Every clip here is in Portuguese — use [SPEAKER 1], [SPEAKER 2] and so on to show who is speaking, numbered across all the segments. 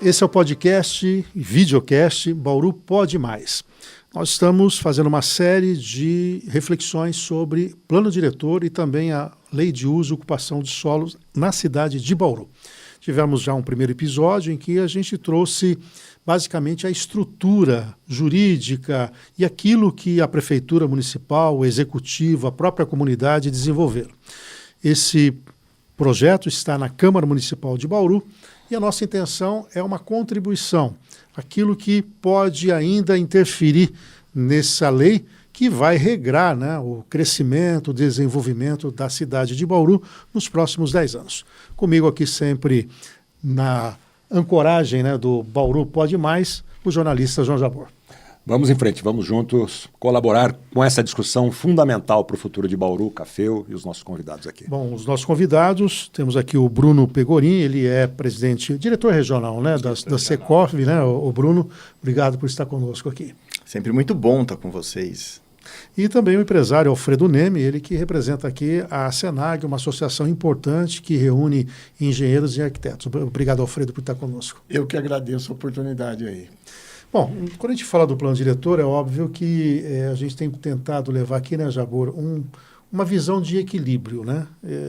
[SPEAKER 1] Esse é o podcast e videocast Bauru Pode Mais. Nós estamos fazendo uma série de reflexões sobre plano diretor e também a lei de uso e ocupação de solos na cidade de Bauru. Tivemos já um primeiro episódio em que a gente trouxe basicamente a estrutura jurídica e aquilo que a prefeitura municipal, o executivo, a própria comunidade desenvolveram. Esse projeto está na Câmara Municipal de Bauru e a nossa intenção é uma contribuição, aquilo que pode ainda interferir nessa lei que vai regrar, né, o crescimento, o desenvolvimento da cidade de Bauru nos próximos 10 anos. Comigo aqui sempre na ancoragem, né, do Bauru Pode Mais, o jornalista João Jabor.
[SPEAKER 2] Vamos em frente, vamos juntos colaborar com essa discussão fundamental para o futuro de Bauru, Cafeu e os nossos convidados aqui.
[SPEAKER 1] Bom, os nossos convidados, temos aqui o Bruno Pegorin, ele é diretor regional, né, da Secov, né, o Bruno, obrigado por estar conosco aqui.
[SPEAKER 3] Sempre muito bom estar com vocês.
[SPEAKER 1] E também o empresário Alfredo Neme, ele que representa aqui a Senag, uma associação importante que reúne engenheiros e arquitetos. Obrigado, Alfredo, por estar conosco.
[SPEAKER 4] Eu que agradeço a oportunidade aí.
[SPEAKER 1] Bom, quando a gente fala do plano diretor, é óbvio que a gente tem tentado levar aqui, né, Jabor, uma visão de equilíbrio, né?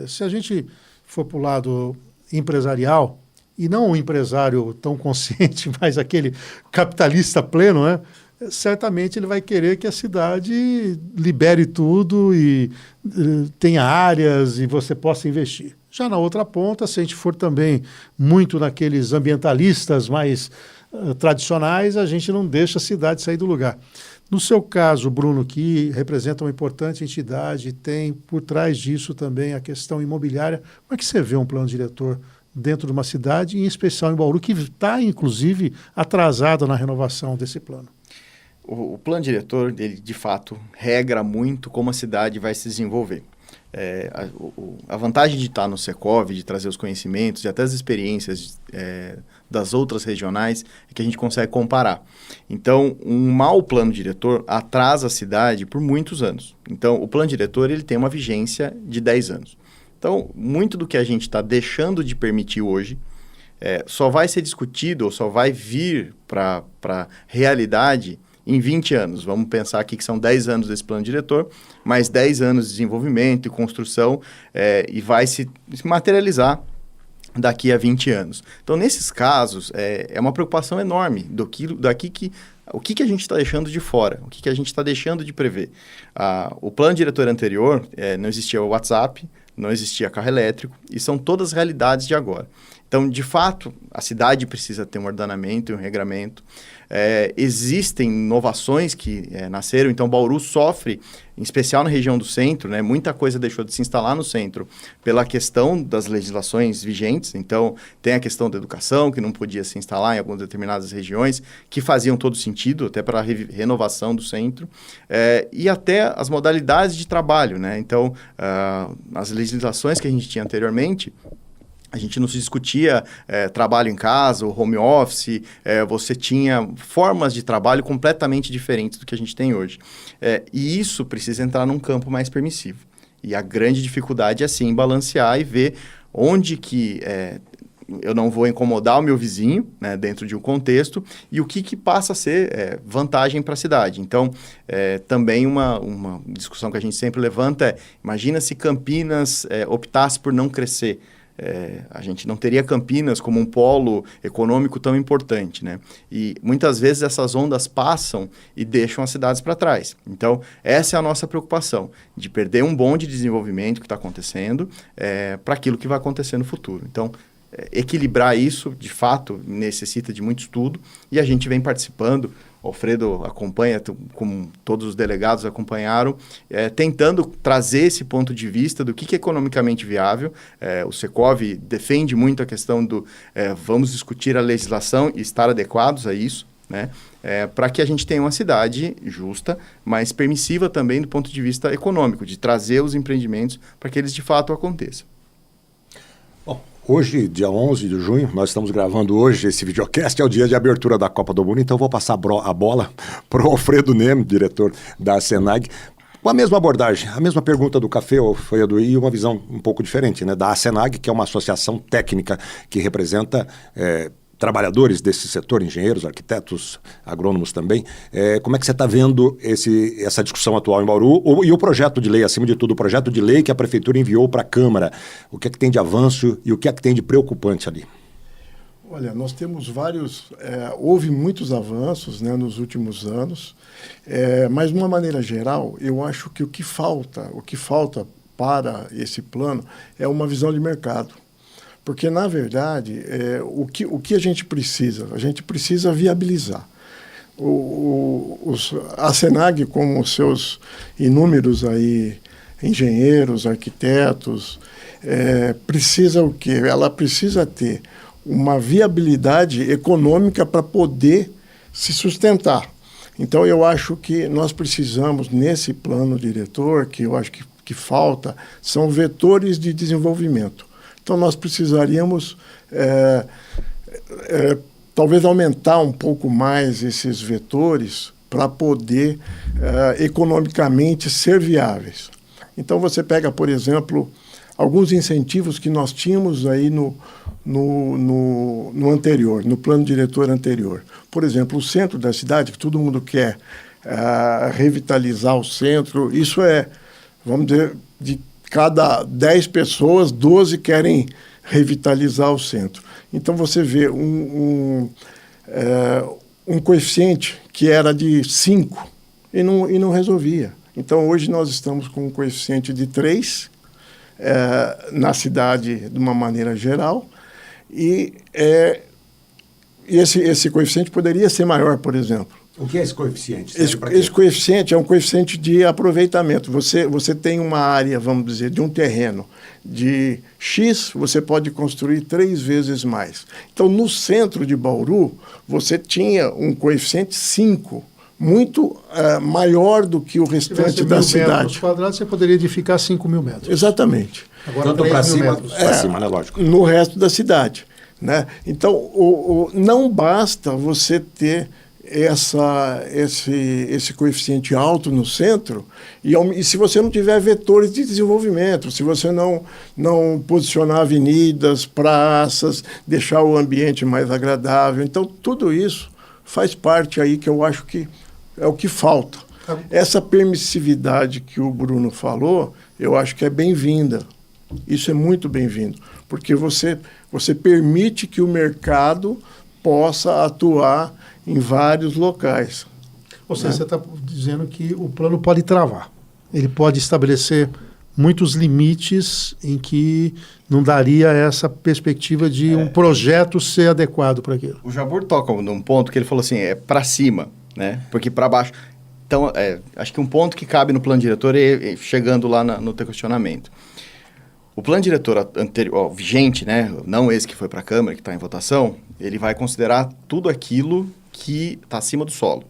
[SPEAKER 1] Se a gente for para o lado empresarial, e não um empresário tão consciente, mas aquele capitalista pleno, né? Certamente ele vai querer que a cidade libere tudo e tenha áreas e você possa investir. Já na outra ponta, se a gente for também muito naqueles ambientalistas mais tradicionais, a gente não deixa a cidade sair do lugar. No seu caso, Bruno, que representa uma importante entidade, tem por trás disso também a questão imobiliária, como é que você vê um plano diretor dentro de uma cidade, em especial em Bauru, que está, inclusive, atrasado na renovação desse plano?
[SPEAKER 3] O plano diretor, ele de fato regra muito como a cidade vai se desenvolver. A vantagem de estar no Secov, de trazer os conhecimentos e até as experiências das outras regionais, é que a gente consegue comparar. Então, um mau plano diretor atrasa a cidade por muitos anos. Então, o plano diretor ele tem uma vigência de 10 anos. Então, muito do que a gente está deixando de permitir hoje só vai ser discutido ou só vai vir para a realidade em 20 anos. Vamos pensar aqui que são 10 anos desse plano diretor, mais 10 anos de desenvolvimento e construção, e vai se materializar daqui a 20 anos. Então, nesses casos, é uma preocupação enorme o que a gente está deixando de fora, o que a gente está deixando de prever. O plano diretor anterior, não existia o WhatsApp, não existia carro elétrico, e são todas realidades de agora. Então, de fato, a cidade precisa ter um ordenamento e um regramento. Existem inovações que nasceram, então Bauru sofre, em especial na região do centro, né, muita coisa deixou de se instalar no centro pela questão das legislações vigentes. Então, tem a questão da educação, que não podia se instalar em algumas determinadas regiões, que faziam todo sentido, até para a renovação do centro, e até as modalidades de trabalho, né? Então, as legislações que a gente tinha anteriormente, a gente não se discutia trabalho em casa, ou home office, você tinha formas de trabalho completamente diferentes do que a gente tem hoje. E isso precisa entrar num campo mais permissivo. E a grande dificuldade é, sim, balancear e ver onde que eu não vou incomodar o meu vizinho, né, dentro de um contexto, e o que passa a ser vantagem para a cidade. Então, também uma discussão que a gente sempre levanta imagina se Campinas optasse por não crescer. A gente não teria Campinas como um polo econômico tão importante, né? E muitas vezes essas ondas passam e deixam as cidades para trás. Então, essa é a nossa preocupação, de perder um bonde de desenvolvimento que está acontecendo para aquilo que vai acontecer no futuro. Então, equilibrar isso, de fato, necessita de muito estudo e a gente vem participando. O Alfredo acompanha, como todos os delegados acompanharam, tentando trazer esse ponto de vista do que é economicamente viável. O Secov defende muito a questão do vamos discutir a legislação e estar adequados a isso, né? Para que a gente tenha uma cidade justa, mas permissiva também do ponto de vista econômico, de trazer os empreendimentos para que eles de fato aconteçam.
[SPEAKER 2] Hoje, dia 11 de junho, nós estamos gravando hoje esse videocast, é o dia de abertura da Copa do Mundo, então eu vou passar a bola para o Alfredo Neme, diretor da Senag. Com a mesma abordagem, a mesma pergunta do Café, Alfredo, e uma visão um pouco diferente, né, da ASENAG, que é uma associação técnica que representa trabalhadores desse setor, engenheiros, arquitetos, agrônomos também. Como é que você está vendo essa discussão atual em Bauru e o projeto de lei, acima de tudo, o projeto de lei que a Prefeitura enviou para a Câmara? O que é que tem de avanço e o que é que tem de preocupante ali?
[SPEAKER 4] Olha, nós temos houve muitos avanços, né, nos últimos anos, mas de uma maneira geral, eu acho que o que falta para esse plano é uma visão de mercado. Porque, na verdade, o que a gente precisa? A gente precisa viabilizar. A ASENAG, com os seus inúmeros aí, engenheiros, arquitetos, precisa o quê? Ela precisa ter uma viabilidade econômica para poder se sustentar. Então, eu acho que nós precisamos, nesse plano diretor, que eu acho que falta, são vetores de desenvolvimento. Então, nós precisaríamos, talvez, aumentar um pouco mais esses vetores para poder, economicamente, ser viáveis. Então, você pega, por exemplo, alguns incentivos que nós tínhamos aí no anterior, no plano diretor anterior. Por exemplo, o centro da cidade, que todo mundo quer revitalizar o centro, isso vamos dizer, de cada 10 pessoas, 12 querem revitalizar o centro. Então, você vê um coeficiente que era de 5 e não resolvia. Então, hoje nós estamos com um coeficiente de 3 na cidade de uma maneira geral e esse coeficiente poderia ser maior, por exemplo.
[SPEAKER 2] O que é esse coeficiente?
[SPEAKER 4] Esse coeficiente é um coeficiente de aproveitamento. Você tem uma área, vamos dizer, de um terreno de X, você pode construir 3 vezes mais. Então, no centro de Bauru, você tinha um coeficiente 5, muito maior do que o restante da cidade.
[SPEAKER 1] Metros quadrados, você poderia edificar 5.000 metros.
[SPEAKER 4] Exatamente.
[SPEAKER 1] Agora,
[SPEAKER 2] tanto para cima,
[SPEAKER 1] metros.
[SPEAKER 2] né? Lógico.
[SPEAKER 4] No resto da cidade, né? Então, não basta você ter esse coeficiente alto no centro e se você não tiver vetores de desenvolvimento, se você não posicionar avenidas, praças, deixar o ambiente mais agradável. Então, tudo isso faz parte aí que eu acho que é o que falta. Essa permissividade que o Bruno falou, eu acho que é bem-vinda. Isso é muito bem-vindo, porque você permite que o mercado possa atuar em vários locais.
[SPEAKER 1] Ou seja, você está dizendo que o plano pode travar. Ele pode estabelecer muitos limites em que não daria essa perspectiva de um projeto ser adequado para aquilo.
[SPEAKER 3] O Jabor toca num ponto que ele falou assim, para cima, né? Porque para baixo... Então, acho que um ponto que cabe no plano diretor chegando lá no teu questionamento. O plano diretor anterior, vigente, né? Não esse que foi para a Câmara, que está em votação, ele vai considerar tudo aquilo que está acima do solo.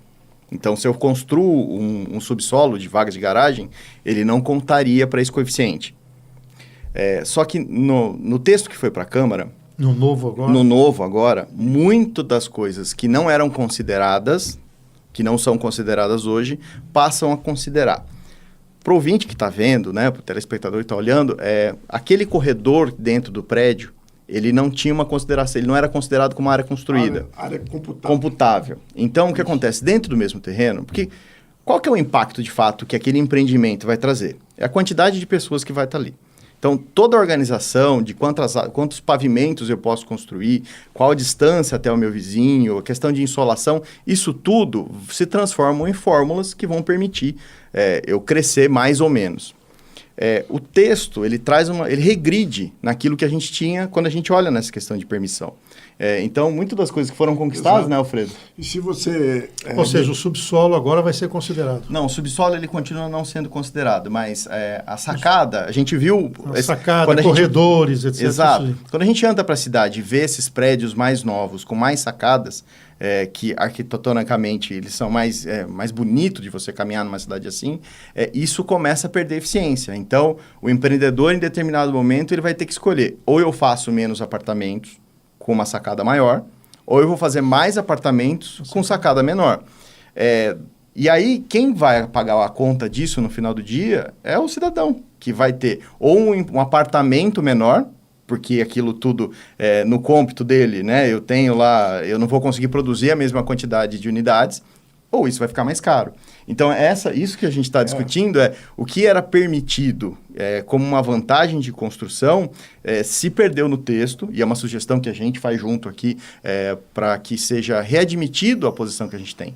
[SPEAKER 3] Então, se eu construo um subsolo de vagas de garagem, ele não contaria para esse coeficiente. Só que no texto que foi para a Câmara...
[SPEAKER 1] No novo agora,
[SPEAKER 3] muito das coisas que não eram consideradas, que não são consideradas hoje, passam a considerar. Para o ouvinte que está vendo, né, para o telespectador que está olhando, aquele corredor dentro do prédio, ele não tinha uma consideração, ele não era considerado como área construída.
[SPEAKER 4] Área
[SPEAKER 3] computável. Então, o que acontece dentro do mesmo terreno? Porque qual que é o impacto, de fato, que aquele empreendimento vai trazer? É a quantidade de pessoas que vai estar ali. Então, toda a organização de quantos pavimentos eu posso construir, qual a distância até o meu vizinho, a questão de insolação, isso tudo se transforma em fórmulas que vão permitir eu crescer mais ou menos. O texto, ele regride naquilo que a gente tinha quando a gente olha nessa questão de permissão. Então, muitas das coisas que foram conquistadas,
[SPEAKER 4] Exato.
[SPEAKER 3] né, Alfredo?
[SPEAKER 4] E se você...
[SPEAKER 1] Ou seja, o subsolo agora vai ser considerado.
[SPEAKER 3] Não, o subsolo ele continua não sendo considerado, mas a sacada, a gente viu...
[SPEAKER 1] A sacada, corredores, etc.
[SPEAKER 3] Exato. Quando a gente anda para a cidade e vê esses prédios mais novos, com mais sacadas, que arquitetonicamente eles são mais bonitos de você caminhar numa cidade assim, isso começa a perder eficiência. Então, o empreendedor, em determinado momento, ele vai ter que escolher, ou eu faço menos apartamentos com uma sacada maior, ou eu vou fazer mais apartamentos com sacada menor. E aí, quem vai pagar a conta disso no final do dia é o cidadão, que vai ter ou um apartamento menor, porque aquilo tudo, no cômputo dele, né, eu tenho lá, eu não vou conseguir produzir a mesma quantidade de unidades, ou isso vai ficar mais caro. Então, isso que a gente está discutindo é o que era permitido como uma vantagem de construção se perdeu no texto, e é uma sugestão que a gente faz junto aqui para que seja readmitido a posição que a gente tem.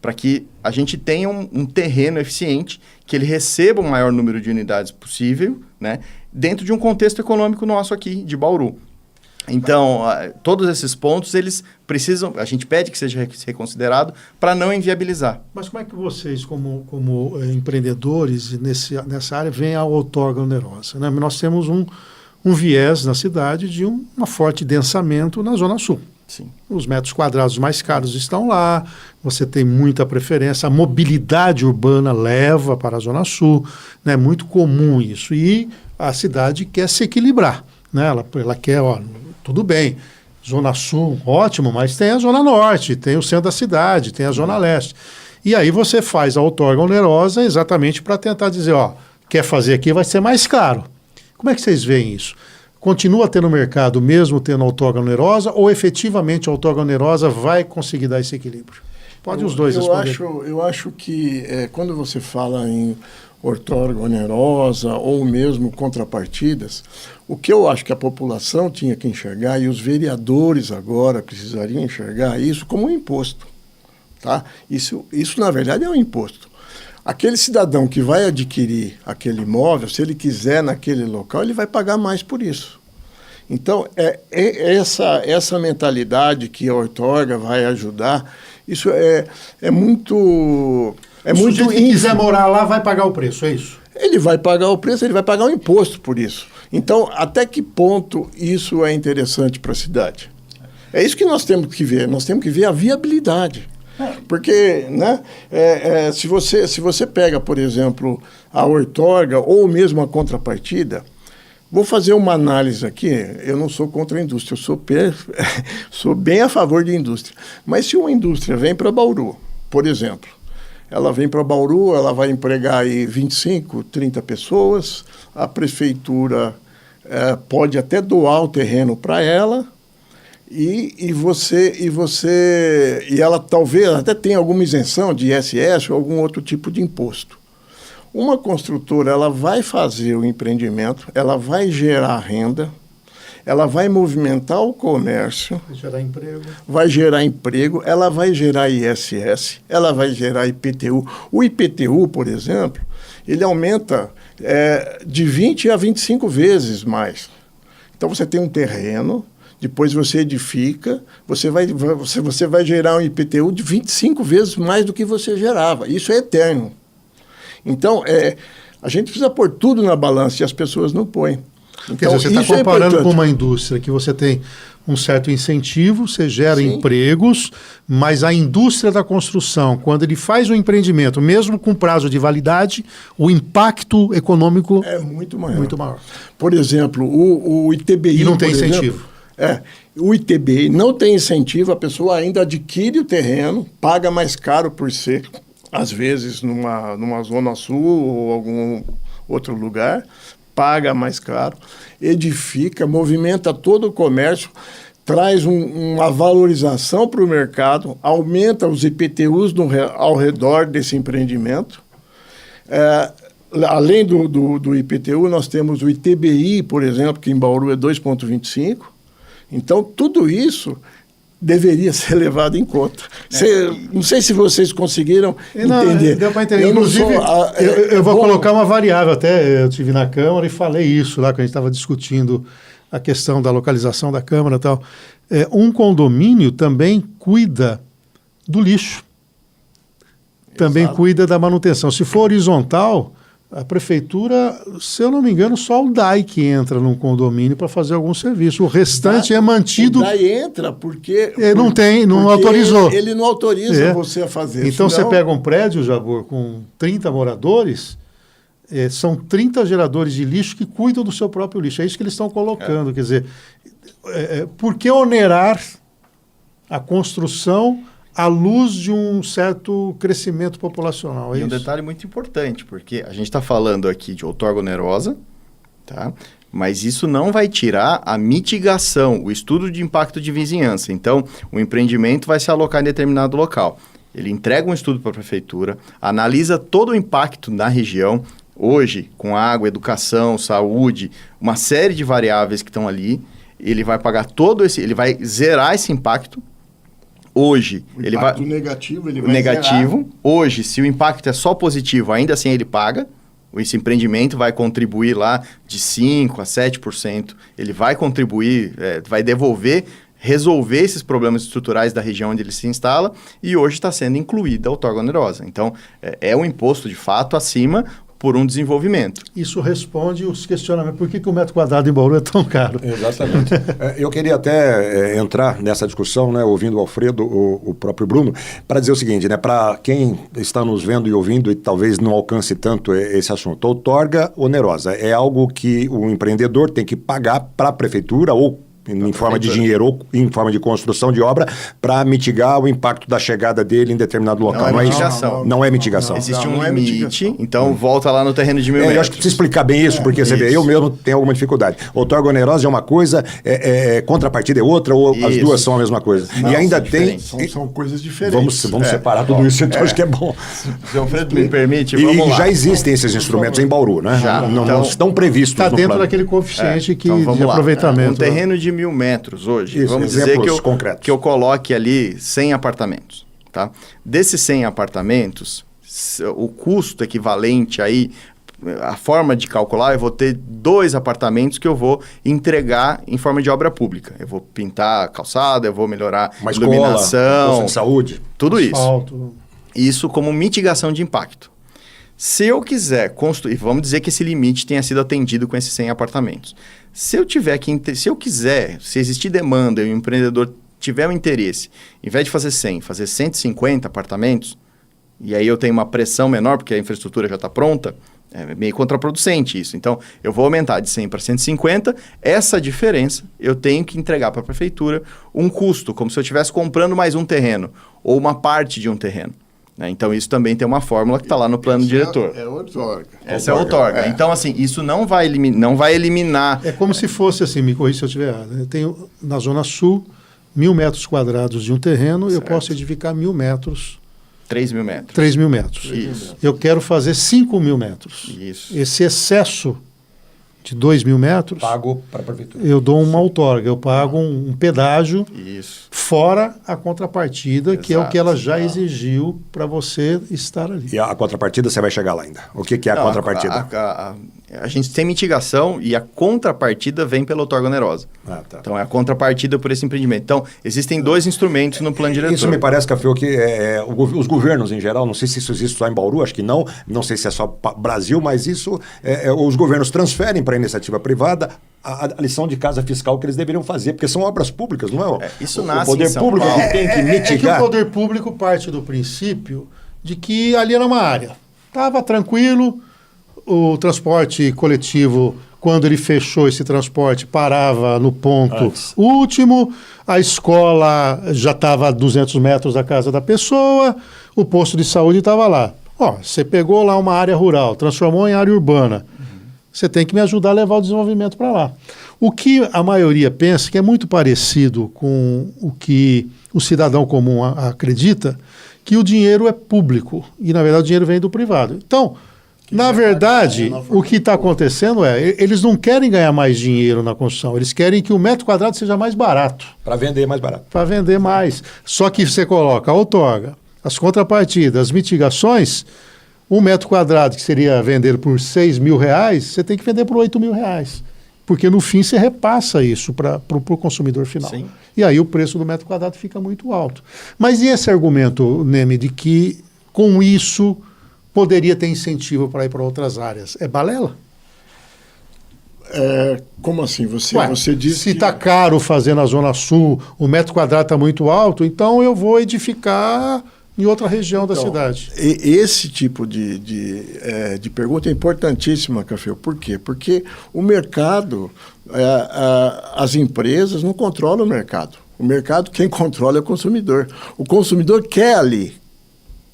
[SPEAKER 3] Para que a gente tenha um terreno eficiente, que ele receba o maior número de unidades possível, né, dentro de um contexto econômico nosso aqui, de Bauru. Então, todos esses pontos, eles precisam, a gente pede que seja reconsiderado para não inviabilizar.
[SPEAKER 1] Mas como é que vocês, como empreendedores nessa área, veem a outorga onerosa, né? Nós temos um viés na cidade de um forte densamento na Zona Sul.
[SPEAKER 3] Sim.
[SPEAKER 1] Os metros quadrados mais caros estão lá, você tem muita preferência, a mobilidade urbana leva para a Zona Sul, né? É muito comum isso, e a cidade quer se equilibrar, né? Ela quer, tudo bem, Zona Sul, ótimo, mas tem a Zona Norte, tem o centro da cidade, tem a Zona Leste. E aí você faz a outorga onerosa exatamente para tentar dizer, quer fazer aqui, vai ser mais caro. Como é que vocês veem isso? Continua tendo mercado mesmo tendo outorga onerosa, ou efetivamente a outorga onerosa vai conseguir dar esse equilíbrio? Pode os dois responder.
[SPEAKER 4] Eu acho que quando você fala em outorga onerosa ou mesmo contrapartidas, o que eu acho que a população tinha que enxergar, e os vereadores agora precisariam enxergar isso como um imposto. Tá? Isso na verdade, é um imposto. Aquele cidadão que vai adquirir aquele imóvel, se ele quiser naquele local, ele vai pagar mais por isso. Então, essa mentalidade que a outorga vai ajudar, isso é muito...
[SPEAKER 1] O sujeito que quiser morar lá vai pagar o preço, é isso?
[SPEAKER 4] Ele vai pagar o preço, ele vai pagar o imposto por isso. Então, até que ponto isso é interessante para a cidade? É isso que nós temos que ver. Nós temos que ver a viabilidade. Porque, né, se você pega, por exemplo, a outorga ou mesmo a contrapartida, vou fazer uma análise aqui, eu não sou contra a indústria, eu sou bem a favor de indústria. Mas se uma indústria vem para Bauru, por exemplo, ela vem para Bauru, ela vai empregar aí 25, 30 pessoas, a prefeitura pode até doar o terreno para ela, e ela talvez até tenha alguma isenção de ISS ou algum outro tipo de imposto. Uma construtora, ela vai fazer o empreendimento, ela vai gerar renda, ela vai movimentar o comércio, vai gerar emprego, ela vai gerar ISS, ela vai gerar IPTU. O IPTU, por exemplo, ele aumenta de 20 a 25 vezes mais. Então você tem um terreno, depois você edifica, você vai gerar um IPTU de 25 vezes mais do que você gerava. Isso é eterno. Então, a gente precisa pôr tudo na balança e as pessoas não põem. Então,
[SPEAKER 1] quer dizer, você está comparando com uma indústria que você tem um certo incentivo, você gera empregos, mas a indústria da construção, quando ele faz um empreendimento, mesmo com prazo de validade, o impacto econômico
[SPEAKER 4] é muito maior.
[SPEAKER 1] Muito maior.
[SPEAKER 4] Por exemplo, o ITBI...
[SPEAKER 1] E não tem incentivo.
[SPEAKER 4] O ITBI não tem incentivo, a pessoa ainda adquire o terreno, paga mais caro por ser, às vezes, numa zona sul ou algum outro lugar, paga mais caro, edifica, movimenta todo o comércio, traz uma valorização para o mercado, aumenta os IPTUs ao redor desse empreendimento. Além do IPTU, nós temos o ITBI, por exemplo, que em Bauru é 2,25%. Então, tudo isso deveria ser levado em conta. Não sei se vocês conseguiram entender.
[SPEAKER 1] Deu para entender. Inclusive, eu vou colocar uma variável. Até eu estive na Câmara e falei isso lá, quando a gente estava discutindo a questão da localização da Câmara e tal. Um condomínio também cuida do lixo. Também cuida da manutenção. Se for horizontal, a prefeitura, se eu não me engano, só o DAI que entra num condomínio para fazer algum serviço. O restante é mantido...
[SPEAKER 4] O DAI entra porque
[SPEAKER 1] não autorizou.
[SPEAKER 4] Ele não autoriza você a fazer.
[SPEAKER 1] Então você pega um prédio, Jabor, com 30 moradores, são 30 geradores de lixo que cuidam do seu próprio lixo. É isso que eles estão colocando. Quer dizer, por que onerar a construção à luz de um certo crescimento populacional. É
[SPEAKER 3] E um
[SPEAKER 1] isso?
[SPEAKER 3] detalhe muito importante, porque a gente está falando aqui de outorga onerosa, tá? Mas isso não vai tirar a mitigação, o estudo de impacto de vizinhança. Então, o empreendimento vai se alocar em determinado local. Ele entrega um estudo para a prefeitura, analisa todo o impacto na região, hoje, com água, educação, saúde, uma série de variáveis que estão ali. Ele vai pagar ele vai zerar esse impacto. Hoje, ele vai...
[SPEAKER 4] negativo, ele
[SPEAKER 3] o
[SPEAKER 4] vai
[SPEAKER 3] negativo.
[SPEAKER 4] zerar.
[SPEAKER 3] Hoje, se o impacto é só positivo, ainda assim ele paga. Esse empreendimento vai contribuir lá de 5% a 7%. Ele vai contribuir, vai devolver, resolver esses problemas estruturais da região onde ele se instala. E hoje está sendo incluída a outorga onerosa. Então, é um imposto de fato acima por um desenvolvimento.
[SPEAKER 1] Isso responde os questionamentos. Por que o metro quadrado em Bauru é tão caro?
[SPEAKER 2] Exatamente. Eu queria até entrar nessa discussão, né, ouvindo o Alfredo, o próprio Bruno, para dizer o seguinte, né, para quem está nos vendo e ouvindo e talvez não alcance tanto esse assunto, a outorga onerosa é algo que o empreendedor tem que pagar para a prefeitura ou em forma de dinheiro ou em forma de construção de obra para mitigar o impacto da chegada dele em determinado local.
[SPEAKER 3] Não é mitigação.
[SPEAKER 2] Não é mitigação.
[SPEAKER 3] Existe um
[SPEAKER 4] não é
[SPEAKER 3] limite,
[SPEAKER 4] mitigação.
[SPEAKER 3] então volta lá no terreno de 1.000 metros.
[SPEAKER 2] Eu acho que precisa explicar bem isso, porque você vê, eu mesmo tenho alguma dificuldade. Outorga onerosa é uma coisa, contrapartida é outra, ou as
[SPEAKER 3] Isso.
[SPEAKER 2] duas são a mesma coisa.
[SPEAKER 3] Não,
[SPEAKER 2] e ainda
[SPEAKER 3] são
[SPEAKER 2] tem...
[SPEAKER 3] diferentes.
[SPEAKER 4] São coisas diferentes.
[SPEAKER 2] Vamos separar tudo isso, então acho que é bom.
[SPEAKER 3] Se o Alfredo me permite,
[SPEAKER 2] E
[SPEAKER 3] vamos lá.
[SPEAKER 2] já existem esses instrumentos em Bauru, né?
[SPEAKER 3] Já.
[SPEAKER 2] Não
[SPEAKER 3] Então,
[SPEAKER 2] estão previstos
[SPEAKER 1] Está
[SPEAKER 2] no
[SPEAKER 1] dentro
[SPEAKER 2] plano.
[SPEAKER 1] daquele coeficiente
[SPEAKER 3] Então, vamos
[SPEAKER 1] de
[SPEAKER 3] lá.
[SPEAKER 1] aproveitamento.
[SPEAKER 3] Um terreno de 1.000 metros hoje,
[SPEAKER 2] Isso,
[SPEAKER 3] vamos dizer
[SPEAKER 2] exemplos concretos.
[SPEAKER 3] que eu coloque ali 100 apartamentos. Tá? Desses 100 apartamentos, o custo equivalente aí, a forma de calcular, eu vou ter 2 apartamentos que eu vou entregar em forma de obra pública. Eu vou pintar a calçada, eu vou melhorar
[SPEAKER 2] Uma
[SPEAKER 3] a
[SPEAKER 2] escola,
[SPEAKER 3] iluminação,
[SPEAKER 2] posto de saúde.
[SPEAKER 3] tudo isso.
[SPEAKER 1] Asfalto.
[SPEAKER 3] Isso como mitigação de impacto. Se eu quiser construir, vamos dizer que esse limite tenha sido atendido com esses 100 apartamentos. Se eu quiser, se existir demanda e o empreendedor tiver um interesse, em vez de fazer 100, fazer 150 apartamentos, e aí eu tenho uma pressão menor, porque a infraestrutura já está pronta, é meio contraproducente isso. Então, eu vou aumentar de 100 para 150, essa diferença eu tenho que entregar para a prefeitura um custo, como se eu estivesse comprando mais um terreno, ou uma parte de um terreno. Então, isso também tem uma fórmula que está lá no plano diretor.
[SPEAKER 4] É outorga.
[SPEAKER 3] Essa é a outorga. Então, assim, isso não vai eliminar...
[SPEAKER 1] É como se fosse assim, me corrija se eu estiver errado. Eu tenho na Zona Sul 1.000 metros quadrados de um terreno, eu posso edificar 1.000 metros,
[SPEAKER 3] 3.000 metros.
[SPEAKER 1] 3.000 metros.
[SPEAKER 3] Isso.
[SPEAKER 1] Eu quero fazer 5.000 metros.
[SPEAKER 3] Isso.
[SPEAKER 1] Esse excesso de 2.000 metros,
[SPEAKER 2] Pago para a prefeitura.
[SPEAKER 1] eu dou uma outorga, eu pago um pedágio
[SPEAKER 3] Isso.
[SPEAKER 1] fora a contrapartida, que é o que ela já
[SPEAKER 3] Exato.
[SPEAKER 1] exigiu para você estar ali.
[SPEAKER 2] E a contrapartida, você vai chegar lá ainda. O que é a
[SPEAKER 3] Não,
[SPEAKER 2] contrapartida?
[SPEAKER 3] A gente tem mitigação e a contrapartida vem pela outorga onerosa.
[SPEAKER 2] Ah, tá.
[SPEAKER 3] Então, é a contrapartida por esse empreendimento. Então, existem 2 instrumentos no plano diretor.
[SPEAKER 2] Isso me parece, Café, que os governos em geral, não sei se isso existe só em Bauru, acho que não sei se é só Brasil, mas isso, os governos transferem para a iniciativa privada a lição de casa fiscal que eles deveriam fazer, porque são obras públicas, não é?
[SPEAKER 3] Isso
[SPEAKER 2] o
[SPEAKER 3] nasce
[SPEAKER 2] poder
[SPEAKER 3] em São
[SPEAKER 2] público
[SPEAKER 3] Paulo.
[SPEAKER 2] que tem que
[SPEAKER 1] É que o
[SPEAKER 2] mitigar.
[SPEAKER 1] poder público parte do princípio de que ali era uma área. Estava tranquilo, o transporte coletivo, quando ele fechou esse transporte, parava no ponto último, a escola já estava a 200 metros da casa da pessoa, o posto de saúde estava lá. Você pegou lá uma área rural, transformou em área urbana, você tem que me ajudar a levar o desenvolvimento para lá. O que a maioria pensa, que é muito parecido com o que o cidadão comum acredita, que o dinheiro é público e, na verdade, o dinheiro vem do privado. Então, na verdade, o que está acontecendo eles não querem ganhar mais dinheiro na construção, eles querem que o metro quadrado seja mais barato,
[SPEAKER 2] Para vender mais barato.
[SPEAKER 1] para vender mais. Só que você coloca a outorga, as contrapartidas, as mitigações, um metro quadrado que seria vendido por R$6.000, você tem que vender por R$8.000. Porque no fim você repassa isso para o consumidor final.
[SPEAKER 3] Sim.
[SPEAKER 1] E aí o preço do metro quadrado fica muito alto. Mas e esse argumento, Neme, de que com isso poderia ter incentivo para ir para outras áreas? É balela?
[SPEAKER 4] Como assim? Você disse
[SPEAKER 1] se
[SPEAKER 4] que...
[SPEAKER 1] está caro fazer na Zona Sul, o metro quadrado está muito alto, então eu vou edificar em outra região da cidade.
[SPEAKER 4] Esse tipo de pergunta é importantíssima, Café. Por quê? Porque o mercado, as empresas não controlam o mercado. O mercado, quem controla é o consumidor. O consumidor quer ali,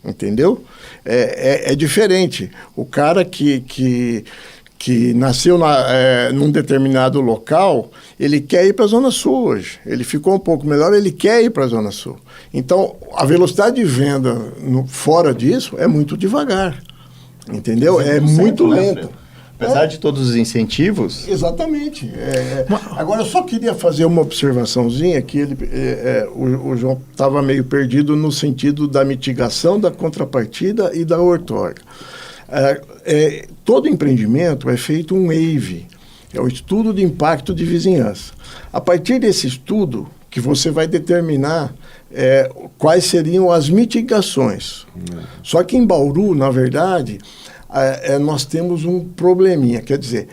[SPEAKER 4] entendeu? É diferente. O cara que nasceu num determinado local, ele quer ir para a Zona Sul hoje. Ele ficou um pouco melhor, ele quer ir para a Zona Sul. Então, a velocidade de venda fora disso é muito devagar, entendeu? É muito lenta.
[SPEAKER 3] Apesar de todos os incentivos...
[SPEAKER 4] Exatamente. Agora, eu só queria fazer uma observaçãozinha que o João estava meio perdido no sentido da mitigação, da contrapartida e da outorga. Todo empreendimento é feito um EIV, é o Estudo de Impacto de Vizinhança. A partir desse estudo, que você vai determinar quais seriam as mitigações. Só que em Bauru, na verdade... nós temos um probleminha, quer dizer,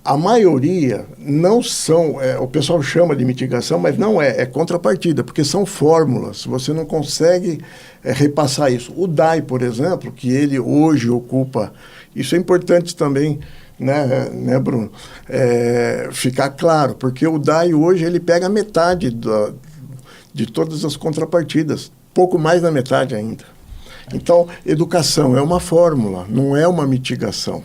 [SPEAKER 4] a maioria não são, o pessoal chama de mitigação, mas não é contrapartida, porque são fórmulas, você não consegue repassar isso. O DAI, por exemplo, que ele hoje ocupa, isso é importante também, né Bruno, ficar claro, porque o DAI hoje ele pega metade de todas as contrapartidas, pouco mais da metade ainda. Então, educação é uma fórmula, não é uma mitigação.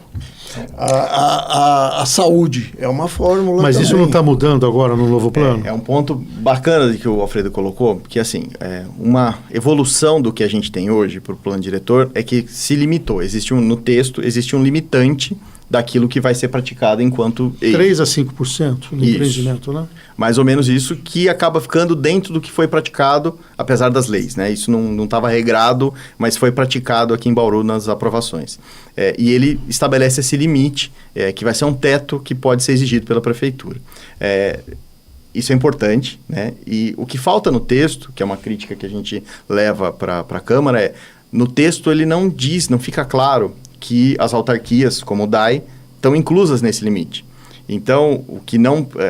[SPEAKER 4] A saúde é uma fórmula.
[SPEAKER 1] Mas
[SPEAKER 4] também.
[SPEAKER 1] Isso não está mudando agora no novo plano?
[SPEAKER 3] É um ponto bacana que o Alfredo colocou, que assim, uma evolução do que a gente tem hoje para o plano diretor é que se limitou. No texto, existe um limitante daquilo que vai ser praticado enquanto...
[SPEAKER 1] 3 a 5% do empreendimento, né?
[SPEAKER 3] Mais ou menos isso, que acaba ficando dentro do que foi praticado, apesar das leis, né? Isso não estava regrado, mas foi praticado aqui em Bauru nas aprovações. E ele estabelece esse limite, que vai ser um teto que pode ser exigido pela prefeitura. Isso é importante, né? E o que falta no texto, que é uma crítica que a gente leva para a Câmara, no texto ele não fica claro que as autarquias, como o DAI, estão inclusas nesse limite. Então,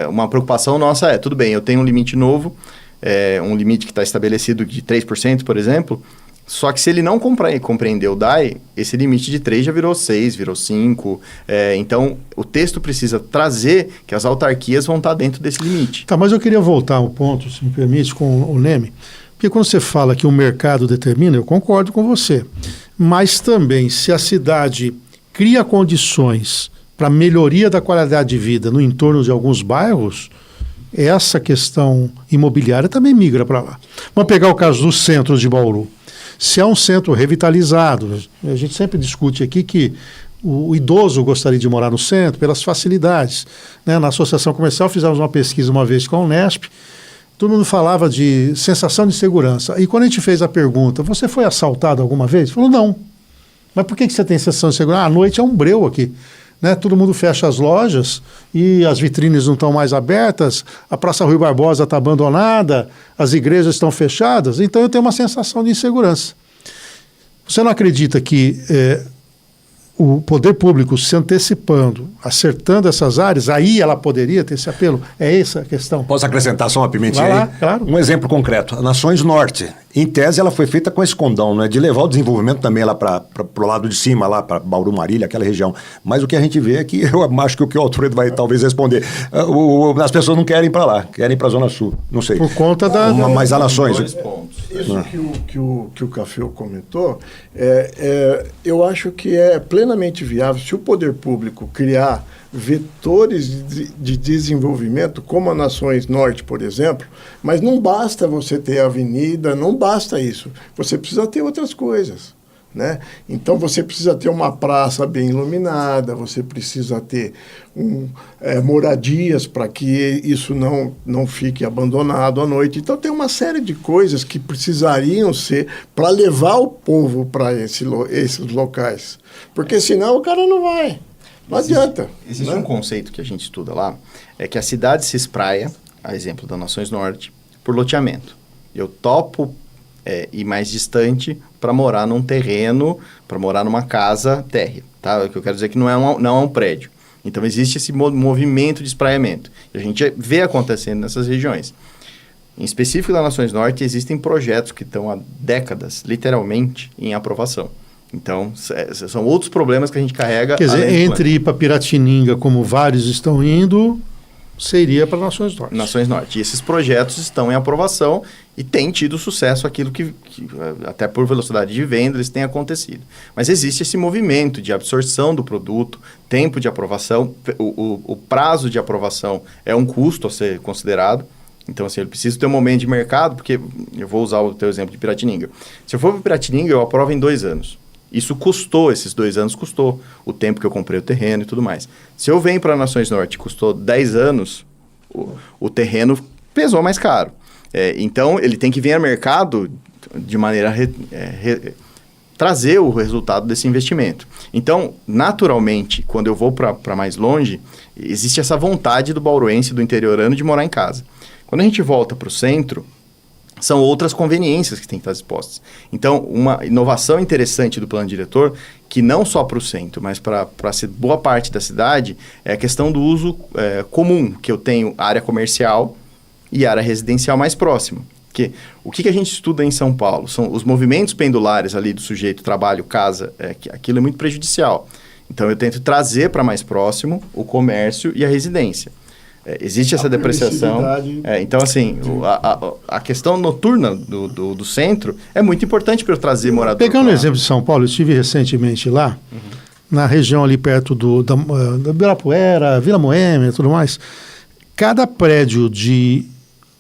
[SPEAKER 3] uma preocupação nossa tudo bem, eu tenho um limite novo, um limite que está estabelecido de 3%, por exemplo, só que se ele não compreender o DAI, esse limite de 3 já virou 6, virou 5. Então, o texto precisa trazer que as autarquias vão estar dentro desse limite.
[SPEAKER 1] Tá, mas eu queria voltar ao ponto, se me permite, com o Leme, porque quando você fala que o mercado determina, eu concordo com você. Mas também, se a cidade cria condições para melhoria da qualidade de vida no entorno de alguns bairros, essa questão imobiliária também migra para lá. Vamos pegar o caso do centro de Bauru. Se é um centro revitalizado, a gente sempre discute aqui que o idoso gostaria de morar no centro pelas facilidades. Né? Na Associação Comercial fizemos uma pesquisa uma vez com a Unesp, todo mundo falava de sensação de segurança. E quando a gente fez a pergunta, você foi assaltado alguma vez? Falou, não. Mas por que você tem sensação de segurança? À noite é um breu aqui. Né? Todo mundo fecha as lojas e as vitrines não estão mais abertas, a Praça Rui Barbosa está abandonada, as igrejas estão fechadas, então eu tenho uma sensação de insegurança. Você não acredita que o poder público se antecipando, acertando essas áreas, aí ela poderia ter esse apelo? É essa a questão.
[SPEAKER 2] Posso acrescentar só uma pimentinha
[SPEAKER 1] Vai lá,
[SPEAKER 2] aí?
[SPEAKER 1] claro.
[SPEAKER 2] Um exemplo concreto, a Nações Norte. Em tese, ela foi feita com esse condão, né? De levar o desenvolvimento também lá para o lado de cima, lá para Bauru, Marília, aquela região. Mas o que a gente vê é que, eu acho que o que o Alfredo vai talvez responder, as pessoas não querem ir para lá, querem ir para a Zona Sul, não sei.
[SPEAKER 1] Por conta da...
[SPEAKER 2] Mas a Nações...
[SPEAKER 4] Isso que o Café comentou, eu acho que é plenamente viável se o poder público criar vetores de desenvolvimento, como a Nações Norte, por exemplo, mas não basta você ter avenida, não basta isso. Você precisa ter outras coisas, né? Então, você precisa ter uma praça bem iluminada, você precisa ter moradias para que isso não fique abandonado à noite. Então, tem uma série de coisas que precisariam ser para levar o povo para esses locais. Porque senão o cara não vai. Não adianta.
[SPEAKER 3] Existe um conceito que a gente estuda lá, é que a cidade se espraia, a exemplo da Nações Norte, por loteamento. Eu topo ir mais distante para morar num terreno, para morar numa casa térrea. Tá? O que eu quero dizer é que não é um prédio. Então, existe esse movimento de espraiamento. E a gente vê acontecendo nessas regiões. Em específico da Nações Norte, existem projetos que estão há décadas, literalmente, em aprovação. Então, são outros problemas que a gente carrega.
[SPEAKER 1] Quer dizer, entre ir para Piratininga, como vários estão indo, seria para Nações Norte.
[SPEAKER 3] Nações Norte. E esses projetos estão em aprovação e têm tido sucesso aquilo que até por velocidade de venda, eles têm acontecido. Mas existe esse movimento de absorção do produto, tempo de aprovação, o prazo de aprovação é um custo a ser considerado. Então, assim, eu preciso ter um momento de mercado, porque eu vou usar o teu exemplo de Piratininga. Se eu for para Piratininga, eu aprovo em 2 anos. Isso custou, esses 2 anos custou o tempo que eu comprei o terreno e tudo mais. Se eu venho para Nações Norte, custou 10 anos, o terreno pesou mais caro. Então, ele tem que vir ao mercado de maneira trazer o resultado desse investimento. Então, naturalmente, quando eu vou para mais longe, existe essa vontade do bauruense, do interiorano, de morar em casa. Quando a gente volta para o centro, são outras conveniências que têm que estar expostas. Então, uma inovação interessante do plano diretor, que não só para o centro, mas para boa parte da cidade, é a questão do uso comum, que eu tenho área comercial e área residencial mais próxima. Porque o que a gente estuda em São Paulo? São os movimentos pendulares ali do sujeito, trabalho, casa, aquilo é muito prejudicial. Então, eu tento trazer para mais próximo o comércio e a residência. Existe essa depreciação. Então, assim, a questão noturna do centro é muito importante para eu trazer morador.
[SPEAKER 1] Pegando o exemplo de São Paulo, eu estive recentemente lá, na região ali perto da Ibirapuera, Vila Moema e tudo mais. Cada prédio de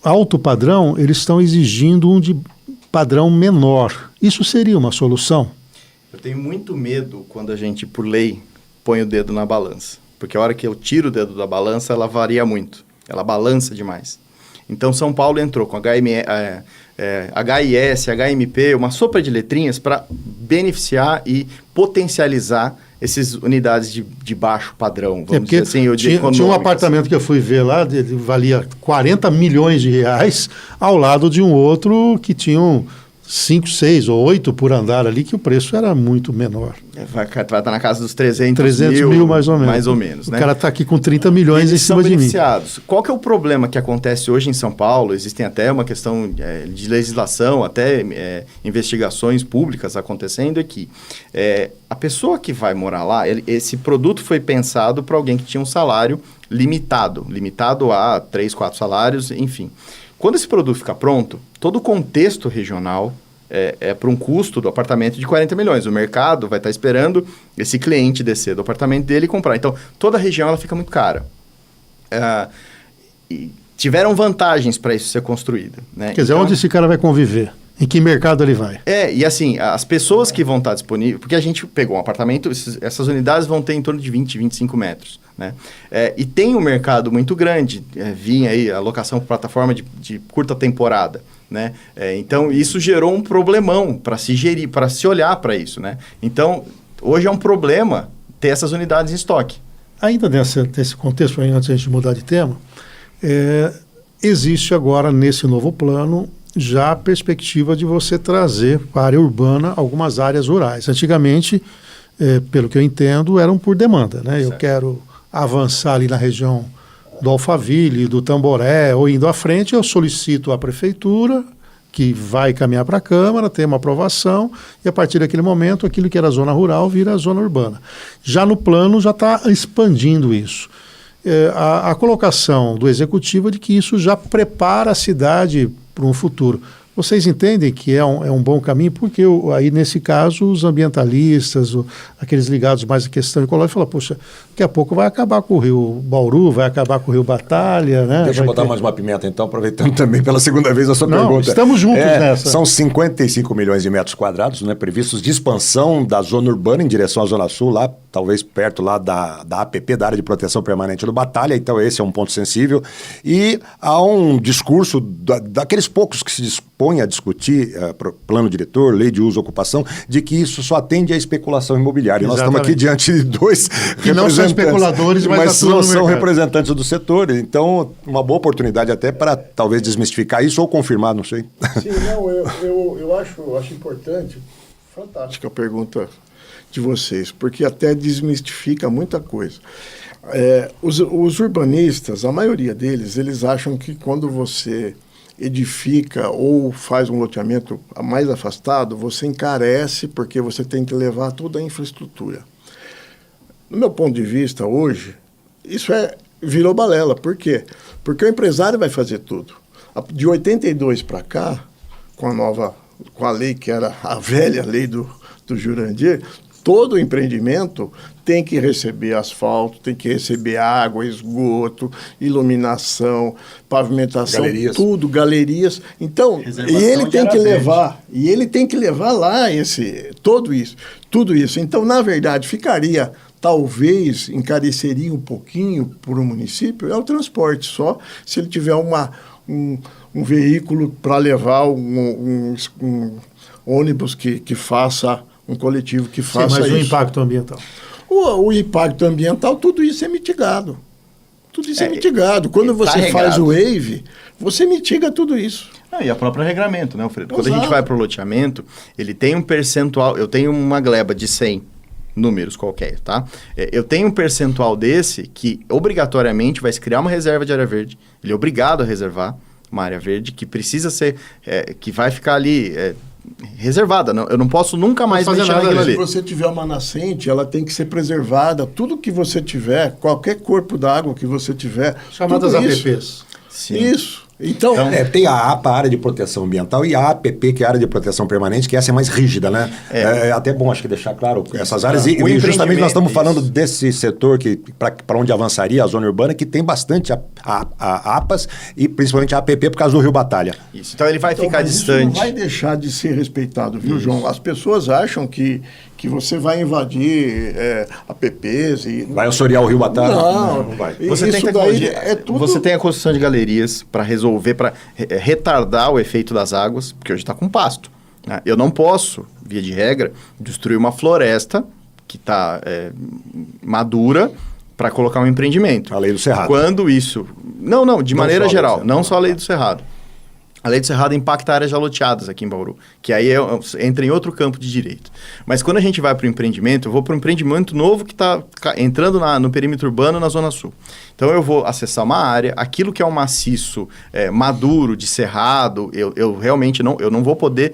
[SPEAKER 1] alto padrão, eles estão exigindo um de padrão menor. Isso seria uma solução?
[SPEAKER 3] Eu tenho muito medo quando a gente, por lei, põe o dedo na balança. Porque a hora que eu tiro o dedo da balança, ela varia muito. Ela balança demais. Então, São Paulo entrou com HIS, HMP, uma sopa de letrinhas para beneficiar e potencializar essas unidades de baixo padrão, vamos dizer assim.
[SPEAKER 1] Tinha um apartamento que eu fui ver lá, ele valia 40 milhões de reais, ao lado de um outro que tinha 5, 6 ou 8 por andar ali, que o preço era muito menor.
[SPEAKER 3] Vai estar na casa dos 300
[SPEAKER 1] mil, mais ou menos.
[SPEAKER 3] Mais ou menos, né?
[SPEAKER 1] O cara está aqui com 30 milhões em cima de mim.
[SPEAKER 3] Qual que é o problema que acontece hoje em São Paulo? Existem até uma questão de legislação, até investigações públicas acontecendo aqui. A pessoa que vai morar lá, esse produto foi pensado para alguém que tinha um salário limitado a 3, 4 salários, enfim. Quando esse produto ficar pronto, todo o contexto regional é para um custo do apartamento de 40 milhões. O mercado vai estar esperando esse cliente descer do apartamento dele e comprar. Então, toda a região ela fica muito cara. E tiveram vantagens para isso ser construída. Né?
[SPEAKER 1] Quer dizer, onde esse cara vai conviver? Em que mercado ele vai?
[SPEAKER 3] E assim, as pessoas que vão estar disponíveis... Porque a gente pegou um apartamento, essas unidades vão ter em torno de 20, 25 metros. Né? E tem um mercado muito grande. Vinha aí a locação por plataforma de curta temporada. Né? Então, isso gerou um problemão para se gerir, para se olhar para isso. Né? Então, hoje é um problema ter essas unidades em estoque.
[SPEAKER 1] Ainda nesse contexto, antes de a gente mudar de tema, existe agora, nesse novo plano, já a perspectiva de você trazer para a área urbana algumas áreas rurais. Antigamente, pelo que eu entendo, eram por demanda. Né? Eu quero avançar ali na região do Alphaville, do Tamboré, ou indo à frente, eu solicito à prefeitura, que vai caminhar para a Câmara, tem uma aprovação, e a partir daquele momento, aquilo que era zona rural vira zona urbana. Já no plano, já está expandindo isso. A colocação do Executivo é de que isso já prepara a cidade para um futuro. Vocês entendem que é um bom caminho? Porque aí, nesse caso, os ambientalistas, aqueles ligados mais à questão ecológica, falam, poxa, daqui a pouco vai acabar com o Rio Bauru, vai acabar com o Rio Batalha, né?
[SPEAKER 2] Deixa eu botar mais uma pimenta, então, aproveitando também pela segunda vez a sua pergunta.
[SPEAKER 1] Estamos juntos nessa.
[SPEAKER 2] São 55 milhões de metros quadrados, né, previstos de expansão da zona urbana em direção à Zona Sul, lá, talvez perto lá da APP, da Área de Proteção Permanente do Batalha, então esse é um ponto sensível. E há um discurso daqueles poucos que se dispõem a discutir plano diretor, lei de uso e ocupação, de que isso só atende à especulação imobiliária. Exatamente. Nós estamos aqui diante de dois
[SPEAKER 1] que não são especuladores, mas
[SPEAKER 2] não são representantes do setor. Então, uma boa oportunidade até para talvez desmistificar isso ou confirmar, não sei.
[SPEAKER 4] Sim, não, eu acho importante, fantástica a pergunta de vocês, porque até desmistifica muita coisa. Os urbanistas, a maioria deles, eles acham que quando você edifica ou faz um loteamento mais afastado, você encarece porque você tem que levar toda a infraestrutura. No meu ponto de vista, hoje, isso virou balela. Por quê? Porque o empresário vai fazer tudo. De 82 para cá, com a lei que era a velha lei do Jurandir, todo empreendimento tem que receber asfalto, tem que receber água, esgoto, iluminação, pavimentação, tudo, galerias. Então, e ele tem que levar lá tudo isso. Então, na verdade, talvez encareceria um pouquinho para o município, é o transporte só, se ele tiver um veículo para levar um ônibus que faça, um coletivo que faça isso.
[SPEAKER 1] Mas o impacto ambiental?
[SPEAKER 4] O impacto ambiental, tudo isso é mitigado. Tudo isso é mitigado. Quando você faz o wave, você mitiga tudo isso.
[SPEAKER 3] E a própria regramento, né, Alfredo? Quando a gente vai para o loteamento, ele tem um percentual, eu tenho uma gleba de 100 números qualquer, tá? Eu tenho um percentual desse que obrigatoriamente vai se criar uma reserva de área verde, ele é obrigado a reservar uma área verde que precisa ser, que vai ficar ali reservada, não, eu não posso nunca mais mexer naquilo ali.
[SPEAKER 4] Se você tiver uma nascente, ela tem que ser preservada, tudo que você tiver, qualquer corpo d'água que você tiver.
[SPEAKER 1] Chamadas APPs.
[SPEAKER 4] Sim. Isso. Então
[SPEAKER 2] tem a APA, a área de proteção ambiental, e a APP, que é a área de proteção permanente, que essa é mais rígida, né? É até bom, acho que deixar claro essas áreas. E justamente nós estamos falando desse setor que para onde avançaria a zona urbana, que tem bastante a APAS e principalmente a APP por causa do Rio Batalha.
[SPEAKER 3] Isso, então ele vai ficar distante.
[SPEAKER 4] Isso não vai deixar de ser respeitado, viu, João? As pessoas acham que você vai invadir APPs e...
[SPEAKER 2] Vai assorear o Rio Batalha?
[SPEAKER 4] Não vai.
[SPEAKER 3] Você tem tecnologia, você tem a construção de galerias para resolver, para retardar o efeito das águas, porque hoje está com pasto. Né? Eu não posso, via de regra, destruir uma floresta que está madura para colocar um empreendimento.
[SPEAKER 2] A lei do Cerrado.
[SPEAKER 3] Quando isso... Não, de maneira geral, não só a lei do Cerrado. A lei do Cerrado impacta áreas já loteadas aqui em Bauru, que aí entra em outro campo de direito. Mas quando a gente vai para o empreendimento, eu vou para um empreendimento novo que está entrando no perímetro urbano, na Zona Sul. Então eu vou acessar uma área, aquilo que é um maciço maduro, de cerrado, eu realmente não vou poder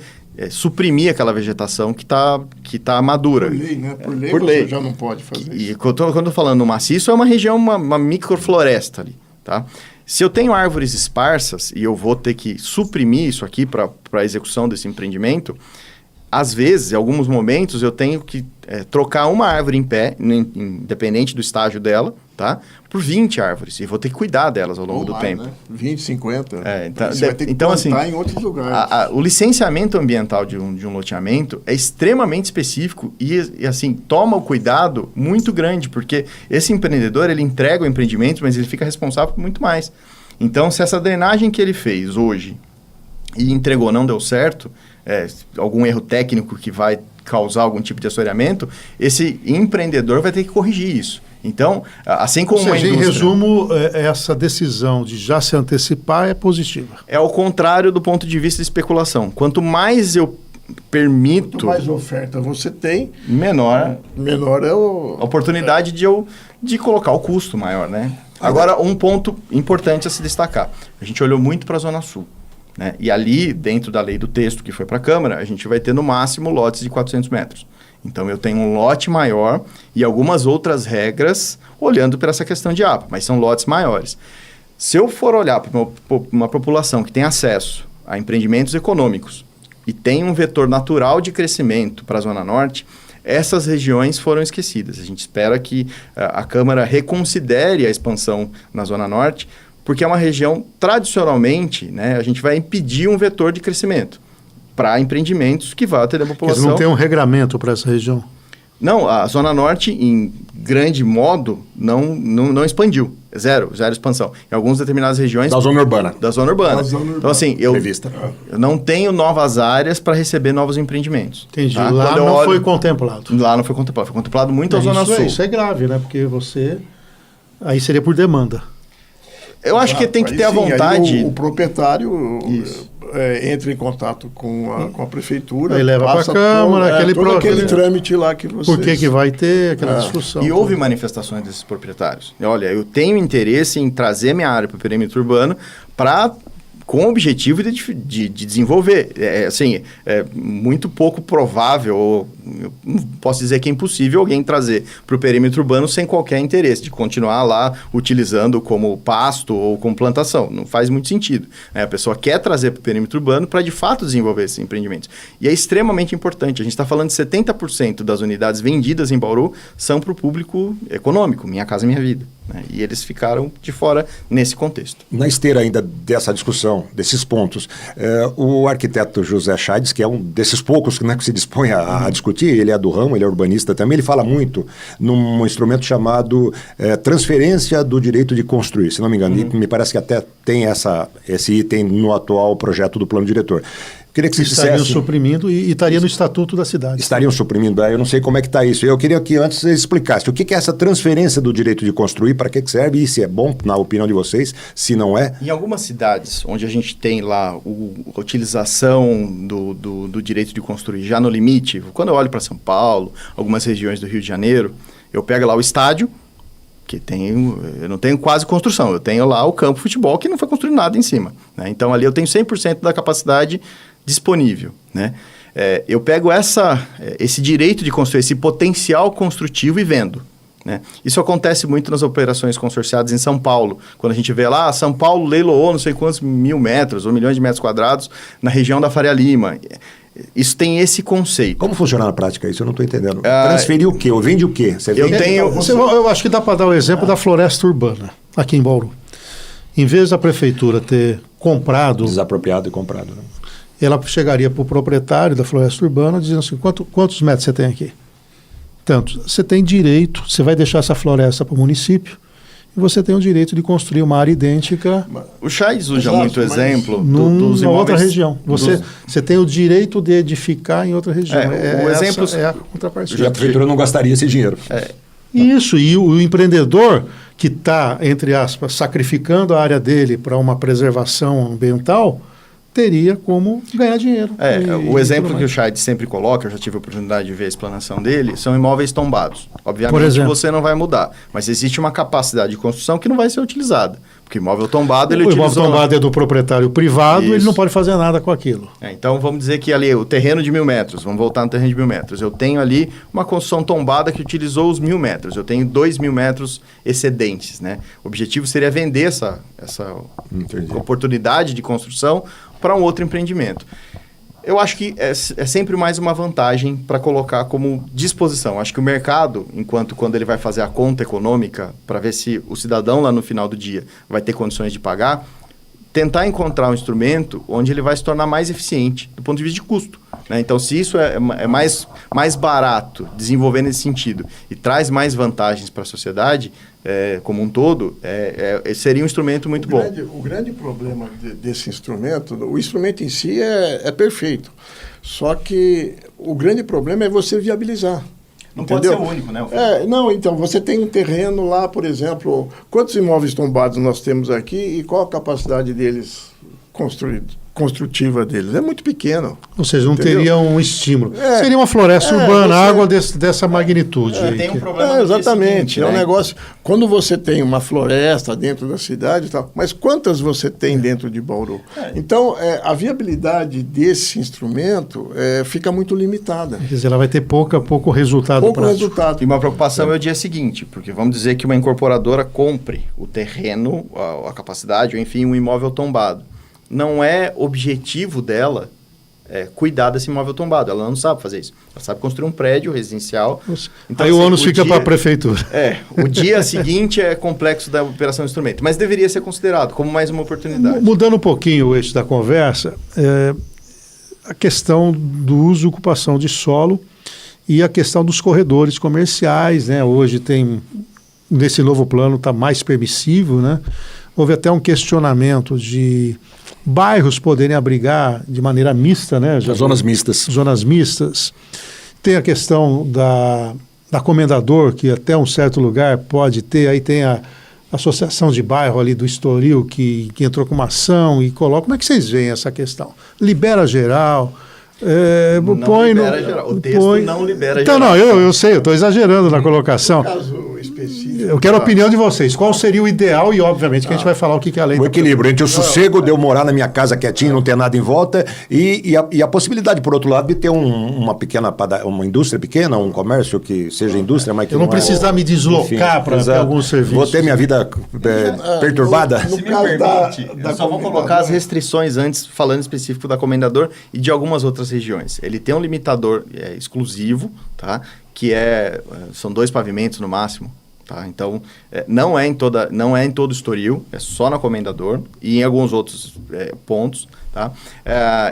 [SPEAKER 3] suprimir aquela vegetação que tá madura.
[SPEAKER 4] Por lei, né? Por lei
[SPEAKER 3] por
[SPEAKER 4] você
[SPEAKER 3] lei.
[SPEAKER 4] já não pode fazer isso.
[SPEAKER 3] E quando eu estou falando maciço, é uma região, uma microfloresta ali, tá? Se eu tenho árvores esparsas e eu vou ter que suprimir isso aqui para a execução desse empreendimento, às vezes, em alguns momentos, eu tenho que trocar uma árvore em pé, independente do estágio dela, tá? Por 20 árvores. E vou ter que cuidar delas ao longo do tempo.
[SPEAKER 4] Né? 20, 50.
[SPEAKER 3] Você vai ter que plantar
[SPEAKER 4] em outros lugares.
[SPEAKER 3] O licenciamento ambiental de um loteamento é extremamente específico e assim, toma o cuidado muito grande, porque esse empreendedor, ele entrega o empreendimento, mas ele fica responsável por muito mais. Então, se essa drenagem que ele fez hoje e entregou não deu certo, algum erro técnico que vai causar algum tipo de assoreamento, esse empreendedor vai ter que corrigir isso. Então, assim como uma indústria...
[SPEAKER 1] Em resumo, essa decisão de já se antecipar é positiva.
[SPEAKER 3] É ao contrário do ponto de vista de especulação. Quanto mais eu permito...
[SPEAKER 4] Quanto mais oferta você tem...
[SPEAKER 3] Menor
[SPEAKER 4] é
[SPEAKER 3] a oportunidade de colocar o custo maior, né? Agora, um ponto importante a se destacar. A gente olhou muito para a Zona Sul. Né? E ali, dentro da lei do texto que foi para a Câmara, a gente vai ter no máximo lotes de 400 metros. Então, eu tenho um lote maior e algumas outras regras olhando para essa questão de APA, mas são lotes maiores. Se eu for olhar para uma população que tem acesso a empreendimentos econômicos e tem um vetor natural de crescimento para a Zona Norte, essas regiões foram esquecidas. A gente espera que a Câmara reconsidere a expansão na Zona Norte, porque é uma região, tradicionalmente, né, a gente vai impedir um vetor de crescimento para empreendimentos que vão atender a população.
[SPEAKER 1] Eles não têm um regramento para essa região?
[SPEAKER 3] Não, a Zona Norte, em grande modo, não expandiu. Zero expansão. Em algumas determinadas regiões...
[SPEAKER 2] Da zona urbana.
[SPEAKER 3] Então, assim, eu não tenho novas áreas para receber novos empreendimentos.
[SPEAKER 1] Entendi. Tá? Lá não foi contemplado.
[SPEAKER 3] Lá não foi contemplado. Foi contemplado muito a Zona Sul.
[SPEAKER 1] Isso é grave, né? Porque você... Aí seria por demanda.
[SPEAKER 3] Eu acho que tem que ter a vontade...
[SPEAKER 4] O proprietário entra em contato com a prefeitura.
[SPEAKER 1] Aí leva para a Câmara,
[SPEAKER 4] aquele trâmite lá que você...
[SPEAKER 1] Por que vai ter aquela discussão?
[SPEAKER 3] E houve manifestações desses proprietários. Olha, eu tenho interesse em trazer minha área para o perímetro urbano para com o objetivo de desenvolver. Assim, é muito pouco provável, ou eu não posso dizer que é impossível alguém trazer para o perímetro urbano sem qualquer interesse, de continuar lá utilizando como pasto ou como plantação. Não faz muito sentido, né? A pessoa quer trazer para o perímetro urbano para, de fato, desenvolver esses empreendimentos. E é extremamente importante. A gente está falando de 70% das unidades vendidas em Bauru são para o público econômico, Minha Casa Minha Vida, né? E eles ficaram de fora nesse contexto.
[SPEAKER 2] Na esteira ainda dessa discussão, desses pontos, o arquiteto José Chades, que é um desses poucos, né, que se dispõe a discutir, ele é do ramo, ele é urbanista também, ele fala muito num instrumento chamado transferência do direito de construir, se não me engano, e me parece que até tem esse item no atual projeto do plano diretor. Queria que vocês
[SPEAKER 1] estariam
[SPEAKER 2] dissessem,
[SPEAKER 1] suprimindo e estaria no estatuto da cidade.
[SPEAKER 2] Estariam suprimindo, eu não sei como é que está isso. Eu queria que antes você explicasse o que é essa transferência do direito de construir, para que serve e se é bom, na opinião de vocês, se não é.
[SPEAKER 3] Em algumas cidades onde a gente tem lá a utilização do direito de construir já no limite, quando eu olho para São Paulo, algumas regiões do Rio de Janeiro, eu pego lá o estádio, que eu não tenho quase construção, eu tenho lá o campo de futebol que não foi construído nada em cima, né? Então ali eu tenho 100% da capacidade disponível, né? Eu pego esse direito de construir, esse potencial construtivo e vendo, né? Isso acontece muito nas operações consorciadas em São Paulo, quando a gente vê lá, São Paulo leiloou não sei quantos 1.000 metros ou milhões de metros quadrados na região da Faria Lima. Isso tem esse conceito.
[SPEAKER 2] Como funciona na prática isso? Eu não estou entendendo. Transferir o quê? Ou vende o quê?
[SPEAKER 1] Eu acho que dá para dar o exemplo da floresta urbana, aqui em Bauru. Em vez da prefeitura ter comprado...
[SPEAKER 2] Desapropriado e comprado, né?
[SPEAKER 1] Ela chegaria para o proprietário da floresta urbana dizendo assim, quantos metros você tem aqui? Tanto. Você tem direito, você vai deixar essa floresta para o município e você tem o direito de construir uma área idêntica.
[SPEAKER 3] O Chades usa muito exemplo
[SPEAKER 1] dos imóveis. Em outra região. Você tem o direito de edificar em outra região.
[SPEAKER 3] O exemplo
[SPEAKER 1] é a contrapartida.
[SPEAKER 2] A prefeitura não gastaria esse dinheiro.
[SPEAKER 1] Isso, e o empreendedor que está, entre aspas, sacrificando a área dele para uma preservação ambiental, teria como ganhar dinheiro.
[SPEAKER 3] O exemplo que o Chades sempre coloca, eu já tive a oportunidade de ver a explanação dele, são imóveis tombados. Obviamente você não vai mudar, mas existe uma capacidade de construção que não vai ser utilizada. Porque imóvel tombado, ele utilizou... O imóvel tombado
[SPEAKER 1] é do proprietário privado, ele não pode fazer nada com aquilo.
[SPEAKER 3] Então, vamos dizer que ali, o terreno de 1.000 metros, vamos voltar no terreno de 1.000 metros, eu tenho ali uma construção tombada que utilizou os 1.000 metros, eu tenho 2.000 metros excedentes, né? O objetivo seria vender essa oportunidade de construção para um outro empreendimento. Eu acho que é sempre mais uma vantagem para colocar como disposição. Acho que o mercado, quando ele vai fazer a conta econômica, para ver se o cidadão lá no final do dia vai ter condições de pagar, tentar encontrar um instrumento onde ele vai se tornar mais eficiente do ponto de vista de custo, né? Então, se isso é mais barato desenvolver nesse sentido e traz mais vantagens para a sociedade como um todo, seria um instrumento muito bom.
[SPEAKER 4] O grande problema desse instrumento, o instrumento em si é perfeito, só que o grande problema é você viabilizar.
[SPEAKER 3] Não
[SPEAKER 4] entendeu?
[SPEAKER 3] Pode ser o único, né?
[SPEAKER 4] Então, você tem um terreno lá, por exemplo, quantos imóveis tombados nós temos aqui e qual a capacidade deles construtiva deles? É muito pequeno.
[SPEAKER 1] Ou seja, não teria um estímulo. Seria uma floresta urbana, água dessa magnitude.
[SPEAKER 3] Tem um problema
[SPEAKER 4] exatamente.
[SPEAKER 3] Seguinte, né?
[SPEAKER 4] É um negócio... Quando você tem uma floresta dentro da cidade e tal, mas quantas você tem dentro de Bauru? Então, a viabilidade desse instrumento fica muito limitada.
[SPEAKER 1] Quer dizer, ela vai ter pouco resultado.
[SPEAKER 4] Pouco resultado.
[SPEAKER 3] E uma preocupação é o dia seguinte, porque vamos dizer que uma incorporadora compre o terreno, a capacidade, ou enfim, um imóvel tombado. Não é objetivo dela cuidar desse imóvel tombado. Ela não sabe fazer isso. Ela sabe construir um prédio residencial.
[SPEAKER 1] Então, aí o ônus fica para a prefeitura.
[SPEAKER 3] O dia seguinte é complexo da operação do instrumento, mas deveria ser considerado como mais uma oportunidade.
[SPEAKER 1] Mudando um pouquinho o eixo da conversa, a questão do uso e ocupação de solo e a questão dos corredores comerciais, né? Hoje nesse novo plano está mais permissivo, né? Houve até um questionamento de bairros poderem abrigar de maneira mista, né?
[SPEAKER 2] Zonas mistas.
[SPEAKER 1] Zonas mistas. Tem a questão da comendador, que até um certo lugar pode ter, aí tem a associação de bairro ali do Estoril, que entrou com uma ação e coloca. Como é que vocês veem essa questão? Libera geral...
[SPEAKER 3] geral. O texto não libera
[SPEAKER 1] então,
[SPEAKER 3] geral.
[SPEAKER 1] Não, eu sei, eu estou exagerando na colocação.
[SPEAKER 4] No caso específico.
[SPEAKER 1] Eu quero a opinião de vocês. Qual seria o ideal? E, obviamente, que a gente vai falar o que é a lei.
[SPEAKER 2] O equilíbrio entre o sossego de eu morar na minha casa quietinho, não ter nada em volta, e a possibilidade, por outro lado, de ter uma pequena uma indústria pequena, um comércio que seja indústria, mas que
[SPEAKER 1] Eu não precisar me deslocar para alguns serviços.
[SPEAKER 2] Vou ter minha vida perturbada.
[SPEAKER 3] Se me permite, eu só vou colocar as restrições antes, falando específico da Comendador e de algumas outras regiões. Ele tem um limitador exclusivo, tá? Que são 2 pavimentos no máximo. Tá? Então, não é em todo o Estoril, é só na Comendador e em alguns outros pontos. Tá?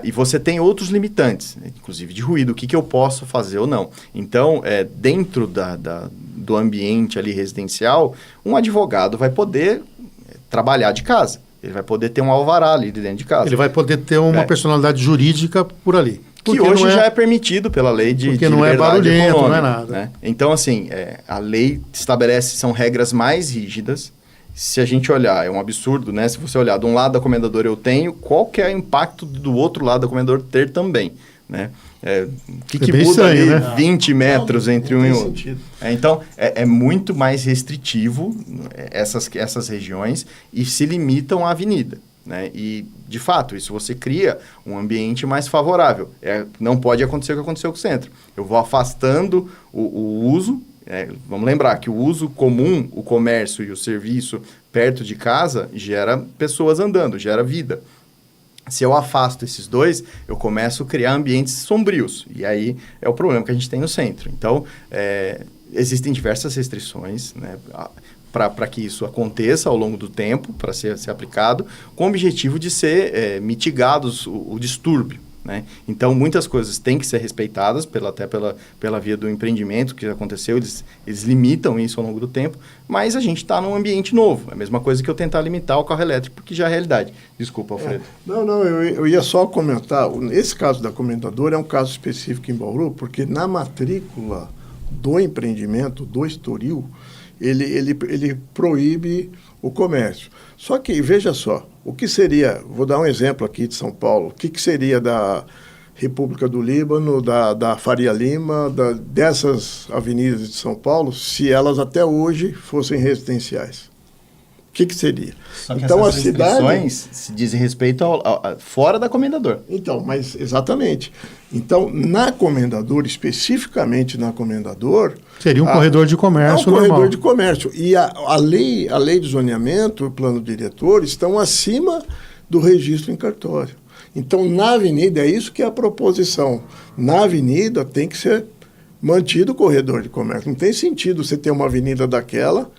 [SPEAKER 3] E você tem outros limitantes, inclusive de ruído, o que eu posso fazer ou não. Então, dentro do ambiente ali residencial, um advogado vai poder trabalhar de casa. Ele vai poder ter um alvará ali de dentro de casa.
[SPEAKER 1] Ele vai poder ter uma personalidade jurídica por ali.
[SPEAKER 3] Que hoje já é permitido pela lei de
[SPEAKER 1] porque não é barulhento, não é nada.
[SPEAKER 3] Né? Então, assim, a lei estabelece, são regras mais rígidas. Se a gente olhar, é um absurdo, né? Se você olhar de um lado da Comendador eu tenho, qual que é o impacto do outro lado da Comendador ter também, né? O que muda
[SPEAKER 1] estranho,
[SPEAKER 3] ali
[SPEAKER 1] né?
[SPEAKER 3] 20 metros entre um e outro?
[SPEAKER 4] Sentido.
[SPEAKER 3] Então, é muito mais restritivo essas regiões e se limitam à avenida. Né? E, de fato, isso você cria um ambiente mais favorável. Não pode acontecer o que aconteceu com o centro. Eu vou afastando o uso. Vamos lembrar que o uso comum, o comércio e o serviço perto de casa, gera pessoas andando, gera vida. Se eu afasto esses dois, eu começo a criar ambientes sombrios. E aí é o problema que a gente tem no centro. Então, existem diversas restrições, né? Para que isso aconteça ao longo do tempo, para ser aplicado, com o objetivo de ser mitigados o distúrbio. Né? Então, muitas coisas têm que ser respeitadas, até pela via do empreendimento que aconteceu, eles limitam isso ao longo do tempo, mas a gente está num ambiente novo. É a mesma coisa que eu tentar limitar o carro elétrico, porque já é realidade. Desculpa, Alfredo.
[SPEAKER 4] Não, eu ia só comentar, esse caso da Comendador é um caso específico em Bauru, porque na matrícula do empreendimento, do Estoril, ele proíbe o comércio. Só que, veja só, o que seria, vou dar um exemplo aqui de São Paulo, o que seria da República do Líbano, da Faria Lima, dessas avenidas de São Paulo, se elas até hoje fossem residenciais? O que seria?
[SPEAKER 3] Só que então, essas restrições se dizem respeito fora da Comendador.
[SPEAKER 4] Então, mas exatamente. Então, na Comendador, especificamente na Comendador...
[SPEAKER 1] Seria um corredor de comércio normal.
[SPEAKER 4] corredor de comércio. E a lei de zoneamento, o plano diretor, estão acima do registro em cartório. Então, na avenida, é isso que é a proposição. Na avenida tem que ser mantido o corredor de comércio. Não tem sentido você ter uma avenida daquela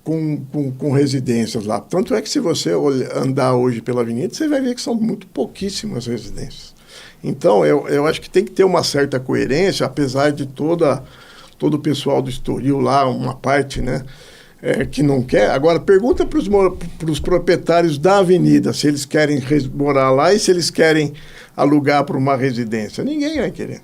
[SPEAKER 4] com residências lá. Tanto é que se você andar hoje pela avenida, você vai ver que são muito pouquíssimas residências. Então, eu acho que tem que ter uma certa coerência, apesar de todo o pessoal do Estoril lá, uma parte, né, que não quer. Agora, pergunta para os proprietários da avenida se eles querem morar lá e se eles querem alugar para uma residência. Ninguém vai querer.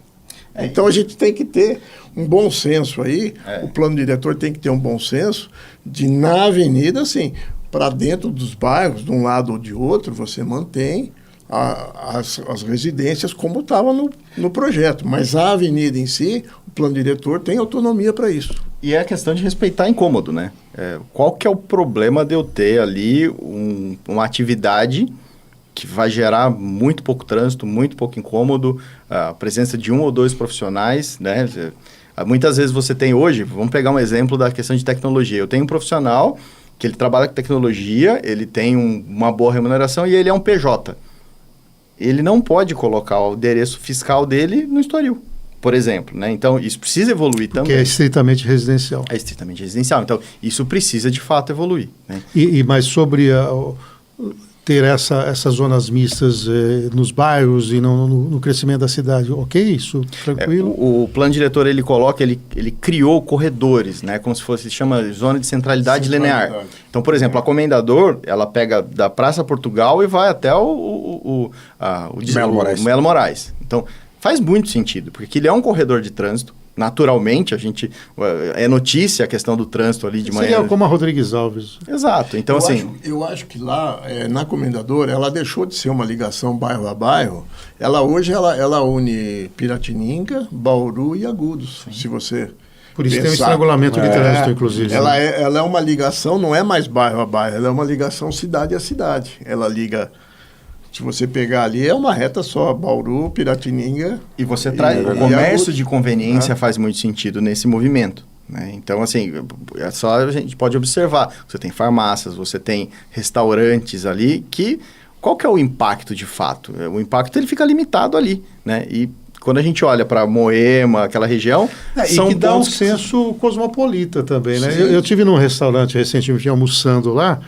[SPEAKER 4] Então, a gente tem que ter um bom senso aí, o plano diretor tem que ter um bom senso de, na avenida, assim, para dentro dos bairros, de um lado ou de outro, você mantém as residências como estava no projeto. Mas a avenida em si, o plano diretor tem autonomia para isso.
[SPEAKER 3] E é a questão de respeitar incômodo, né? Qual que é o problema de eu ter ali uma atividade que vai gerar muito pouco trânsito, muito pouco incômodo, a presença de 1 ou 2 profissionais, né? Muitas vezes você tem hoje, vamos pegar um exemplo da questão de tecnologia. Eu tenho um profissional que ele trabalha com tecnologia, ele tem uma boa remuneração e ele é um PJ. Ele não pode colocar o endereço fiscal dele no Estoril, por exemplo, né? Então, isso precisa evoluir também.
[SPEAKER 1] Que é estritamente residencial.
[SPEAKER 3] É estritamente residencial. Então, isso precisa, de fato, evoluir. Né?
[SPEAKER 1] Mas sobre ter essas zonas mistas nos bairros e no crescimento da cidade, ok? Isso, tranquilo?
[SPEAKER 3] O plano diretor, ele coloca, ele criou corredores, né? Como se fosse, chama zona de centralidade linear. Então, por exemplo, a Comendador, ela pega da Praça Portugal e vai até o Melo Moraes. Então, faz muito sentido, porque aquilo é um corredor de trânsito. Naturalmente, a gente... É notícia a questão do trânsito ali de manhã.
[SPEAKER 1] Seria como a Rodrigues Alves.
[SPEAKER 3] Exato. Então,
[SPEAKER 4] eu acho que lá, na Comendador, ela deixou de ser uma ligação bairro a bairro. Hoje ela une Piratininga, Bauru e Agudos. Sim. Se você
[SPEAKER 1] Por isso tem um
[SPEAKER 4] pensar.
[SPEAKER 1] estrangulamento de trânsito, inclusive.
[SPEAKER 4] Ela é uma ligação, não é mais bairro a bairro, ela é uma ligação cidade a cidade. Ela liga, se você pegar ali, é uma reta só, Bauru, Piratininga.
[SPEAKER 3] E você traz, o comércio de conveniência faz muito sentido nesse movimento. Né? Então, assim, é só a gente pode observar. Você tem farmácias, você tem restaurantes ali que... Qual que é o impacto de fato? O impacto ele fica limitado ali, né? E quando a gente olha para Moema, aquela região,
[SPEAKER 1] são e que dá um senso cosmopolita também, né? Eu tive num restaurante recentemente almoçando lá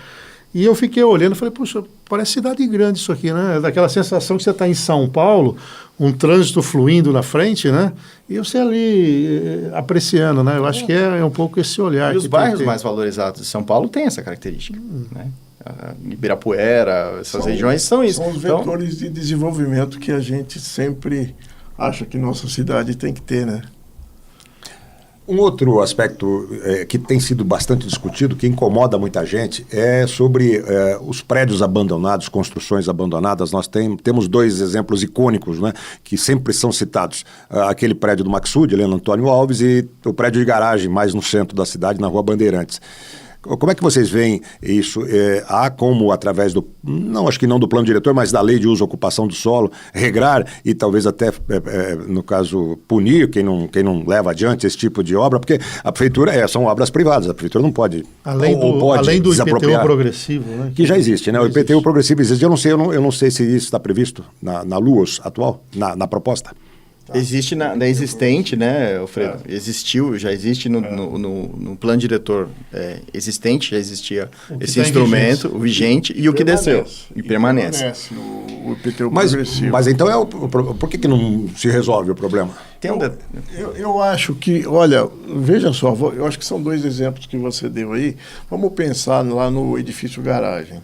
[SPEAKER 1] e eu fiquei olhando e falei, puxa, parece cidade grande isso aqui, né? Daquela sensação que você está em São Paulo, um trânsito fluindo na frente, né? E você ali apreciando, né? Eu acho que é um pouco esse olhar.
[SPEAKER 3] E os bairros mais valorizados de São Paulo têm essa característica, né? Ibirapuera, essas regiões são isso.
[SPEAKER 4] São os vetores de desenvolvimento que a gente sempre acha que nossa cidade tem que ter, né?
[SPEAKER 2] Um outro aspecto que tem sido bastante discutido, que incomoda muita gente, é sobre os prédios abandonados, construções abandonadas. Nós temos dois exemplos icônicos, né, que sempre são citados. Aquele prédio do Maxud, ali no Antônio Alves, e o prédio de garagem, mais no centro da cidade, na Rua Bandeirantes. Como é que vocês veem isso? Há como, através do, não acho que não do plano diretor, mas da lei de uso e ocupação do solo, regrar e talvez até, no caso, punir quem não leva adiante esse tipo de obra, porque a prefeitura, são obras privadas, a prefeitura não pode,
[SPEAKER 1] além do IPTU progressivo, né?
[SPEAKER 2] Que já existe, né? O IPTU progressivo existe. Eu não sei se isso está previsto na LUOS atual, na proposta.
[SPEAKER 3] Existe na existente, né, Alfredo? Existiu, já existe no plano diretor existente, já existia esse instrumento, o vigente, e o que desceu. E permanece.
[SPEAKER 4] O IPTU progressivo.
[SPEAKER 2] Mas então, por que não se resolve o problema?
[SPEAKER 4] Eu acho que, olha, veja só, eu acho que são dois exemplos que você deu aí. Vamos pensar lá no edifício garagem,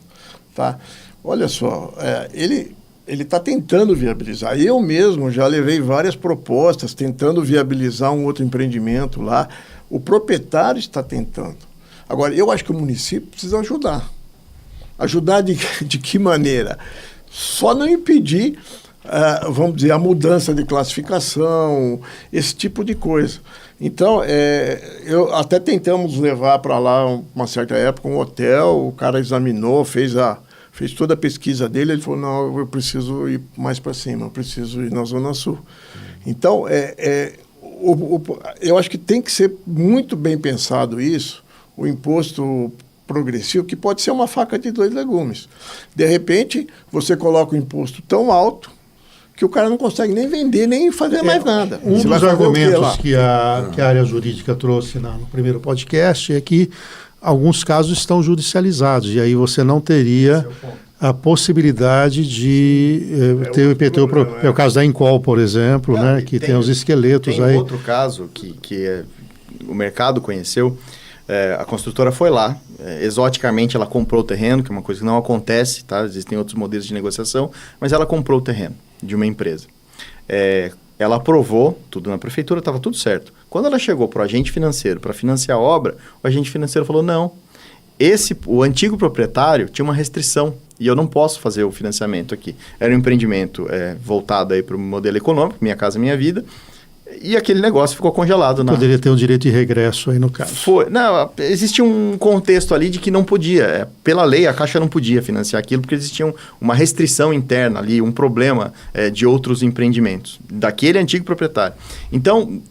[SPEAKER 4] tá? Olha só, ele está tentando viabilizar. Eu mesmo já levei várias propostas tentando viabilizar um outro empreendimento lá. O proprietário está tentando. Agora, eu acho que o município precisa ajudar. Ajudar de que maneira? Só não impedir, vamos dizer, a mudança de classificação, esse tipo de coisa. Então, eu até tentamos levar para lá, uma certa época, um hotel, o cara examinou, fez toda a pesquisa dele, ele falou, não, eu preciso ir mais para cima, eu preciso ir na Zona Sul. Então, eu acho que tem que ser muito bem pensado isso, o imposto progressivo, que pode ser uma faca de dois legumes. De repente, você coloca um imposto tão alto que o cara não consegue nem vender, nem fazer mais nada.
[SPEAKER 1] Um dos argumentos que a área jurídica trouxe no primeiro podcast é que alguns casos estão judicializados, e aí você não teria a possibilidade de ter o IPTU. É o caso da Encol, por exemplo, né, que tem os esqueletos aí.
[SPEAKER 3] Tem outro caso que o mercado conheceu, a construtora foi lá, exoticamente ela comprou o terreno, que é uma coisa que não acontece, tá? Existem outros modelos de negociação, mas ela comprou o terreno de uma empresa. Ela aprovou tudo na prefeitura, estava tudo certo. Quando ela chegou para o agente financeiro para financiar a obra, o agente financeiro falou, não, o antigo proprietário tinha uma restrição e eu não posso fazer o financiamento aqui. Era um empreendimento voltado para o modelo econômico, Minha Casa Minha Vida, e aquele negócio ficou congelado.
[SPEAKER 1] Poderia ter um direito de regresso aí no caso.
[SPEAKER 3] Não, existia um contexto ali de que não podia. Pela lei, a Caixa não podia financiar aquilo porque existia uma restrição interna ali, um problema de outros empreendimentos, daquele antigo proprietário. Então,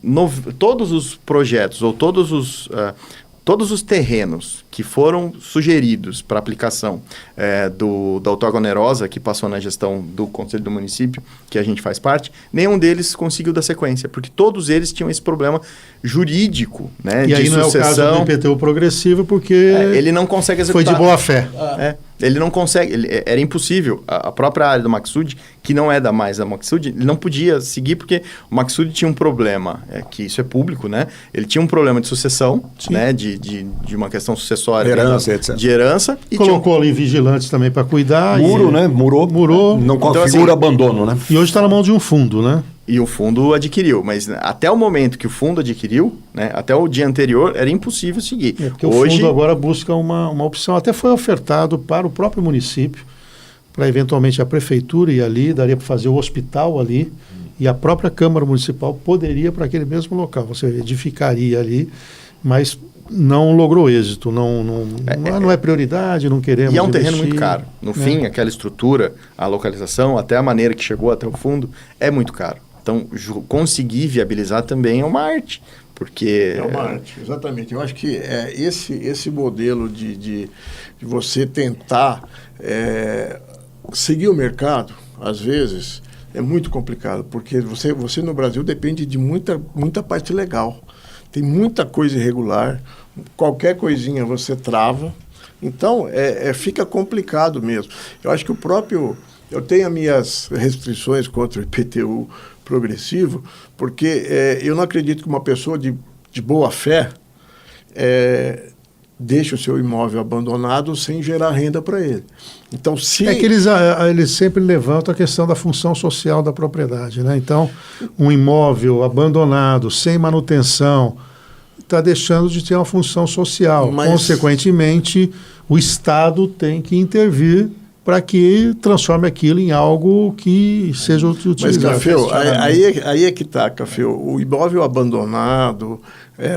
[SPEAKER 3] todos os projetos ou todos os terrenos que foram sugeridos para aplicação da outorga onerosa, que passou na gestão do Conselho do Município, que a gente faz parte, nenhum deles conseguiu dar sequência, porque todos eles tinham esse problema jurídico, né, de
[SPEAKER 1] aí não
[SPEAKER 3] sucessão.
[SPEAKER 1] É o caso do IPTU progressivo, porque
[SPEAKER 3] ele não consegue executar.
[SPEAKER 1] Foi de boa fé.
[SPEAKER 3] Ele não consegue, era impossível. A própria área do Maxud, que não é mais da Maxud, ele não podia seguir porque o Maxud tinha um problema, que isso é público, né? Ele tinha um problema de sucessão, né? De uma questão sucessória.
[SPEAKER 2] Herança, etc.
[SPEAKER 3] De herança. E
[SPEAKER 1] colocou ali vigilantes também para cuidar.
[SPEAKER 2] Né? Murou. Não configura então, assim, abandono, né?
[SPEAKER 1] E hoje está na mão de um fundo, né?
[SPEAKER 3] E o fundo adquiriu, mas até o momento que o fundo adquiriu, né, até o dia anterior, era impossível seguir.
[SPEAKER 1] Porque hoje, o fundo agora busca uma opção, até foi ofertado para o próprio município, para eventualmente a prefeitura ir ali, daria para fazer o hospital ali, e a própria Câmara Municipal poderia para aquele mesmo local. Você edificaria ali, mas não logrou êxito, não é prioridade, não queremos
[SPEAKER 3] E é um
[SPEAKER 1] investir,
[SPEAKER 3] terreno muito caro. No fim, aquela estrutura, a localização, até a maneira que chegou até o fundo, é muito caro. Então, conseguir viabilizar também é uma arte, porque...
[SPEAKER 4] É uma arte, exatamente. Eu acho que esse modelo de você tentar seguir o mercado, às vezes, é muito complicado, porque você no Brasil depende de muita parte legal. Tem muita coisa irregular, qualquer coisinha você trava. Então, fica complicado mesmo. Eu acho que eu tenho as minhas restrições contra o IPTU progressivo, porque eu não acredito que uma pessoa de boa fé deixe o seu imóvel abandonado sem gerar renda para ele. Então, se...
[SPEAKER 1] É que eles sempre levantam a questão da função social da propriedade, né? Então, um imóvel abandonado, sem manutenção, está deixando de ter uma função social.
[SPEAKER 4] Mas...
[SPEAKER 1] Consequentemente, o Estado tem que intervir para que transforme aquilo em algo que seja utilizado.
[SPEAKER 4] Mas, Cafeu, aí é que está, Cafeu. O imóvel abandonado,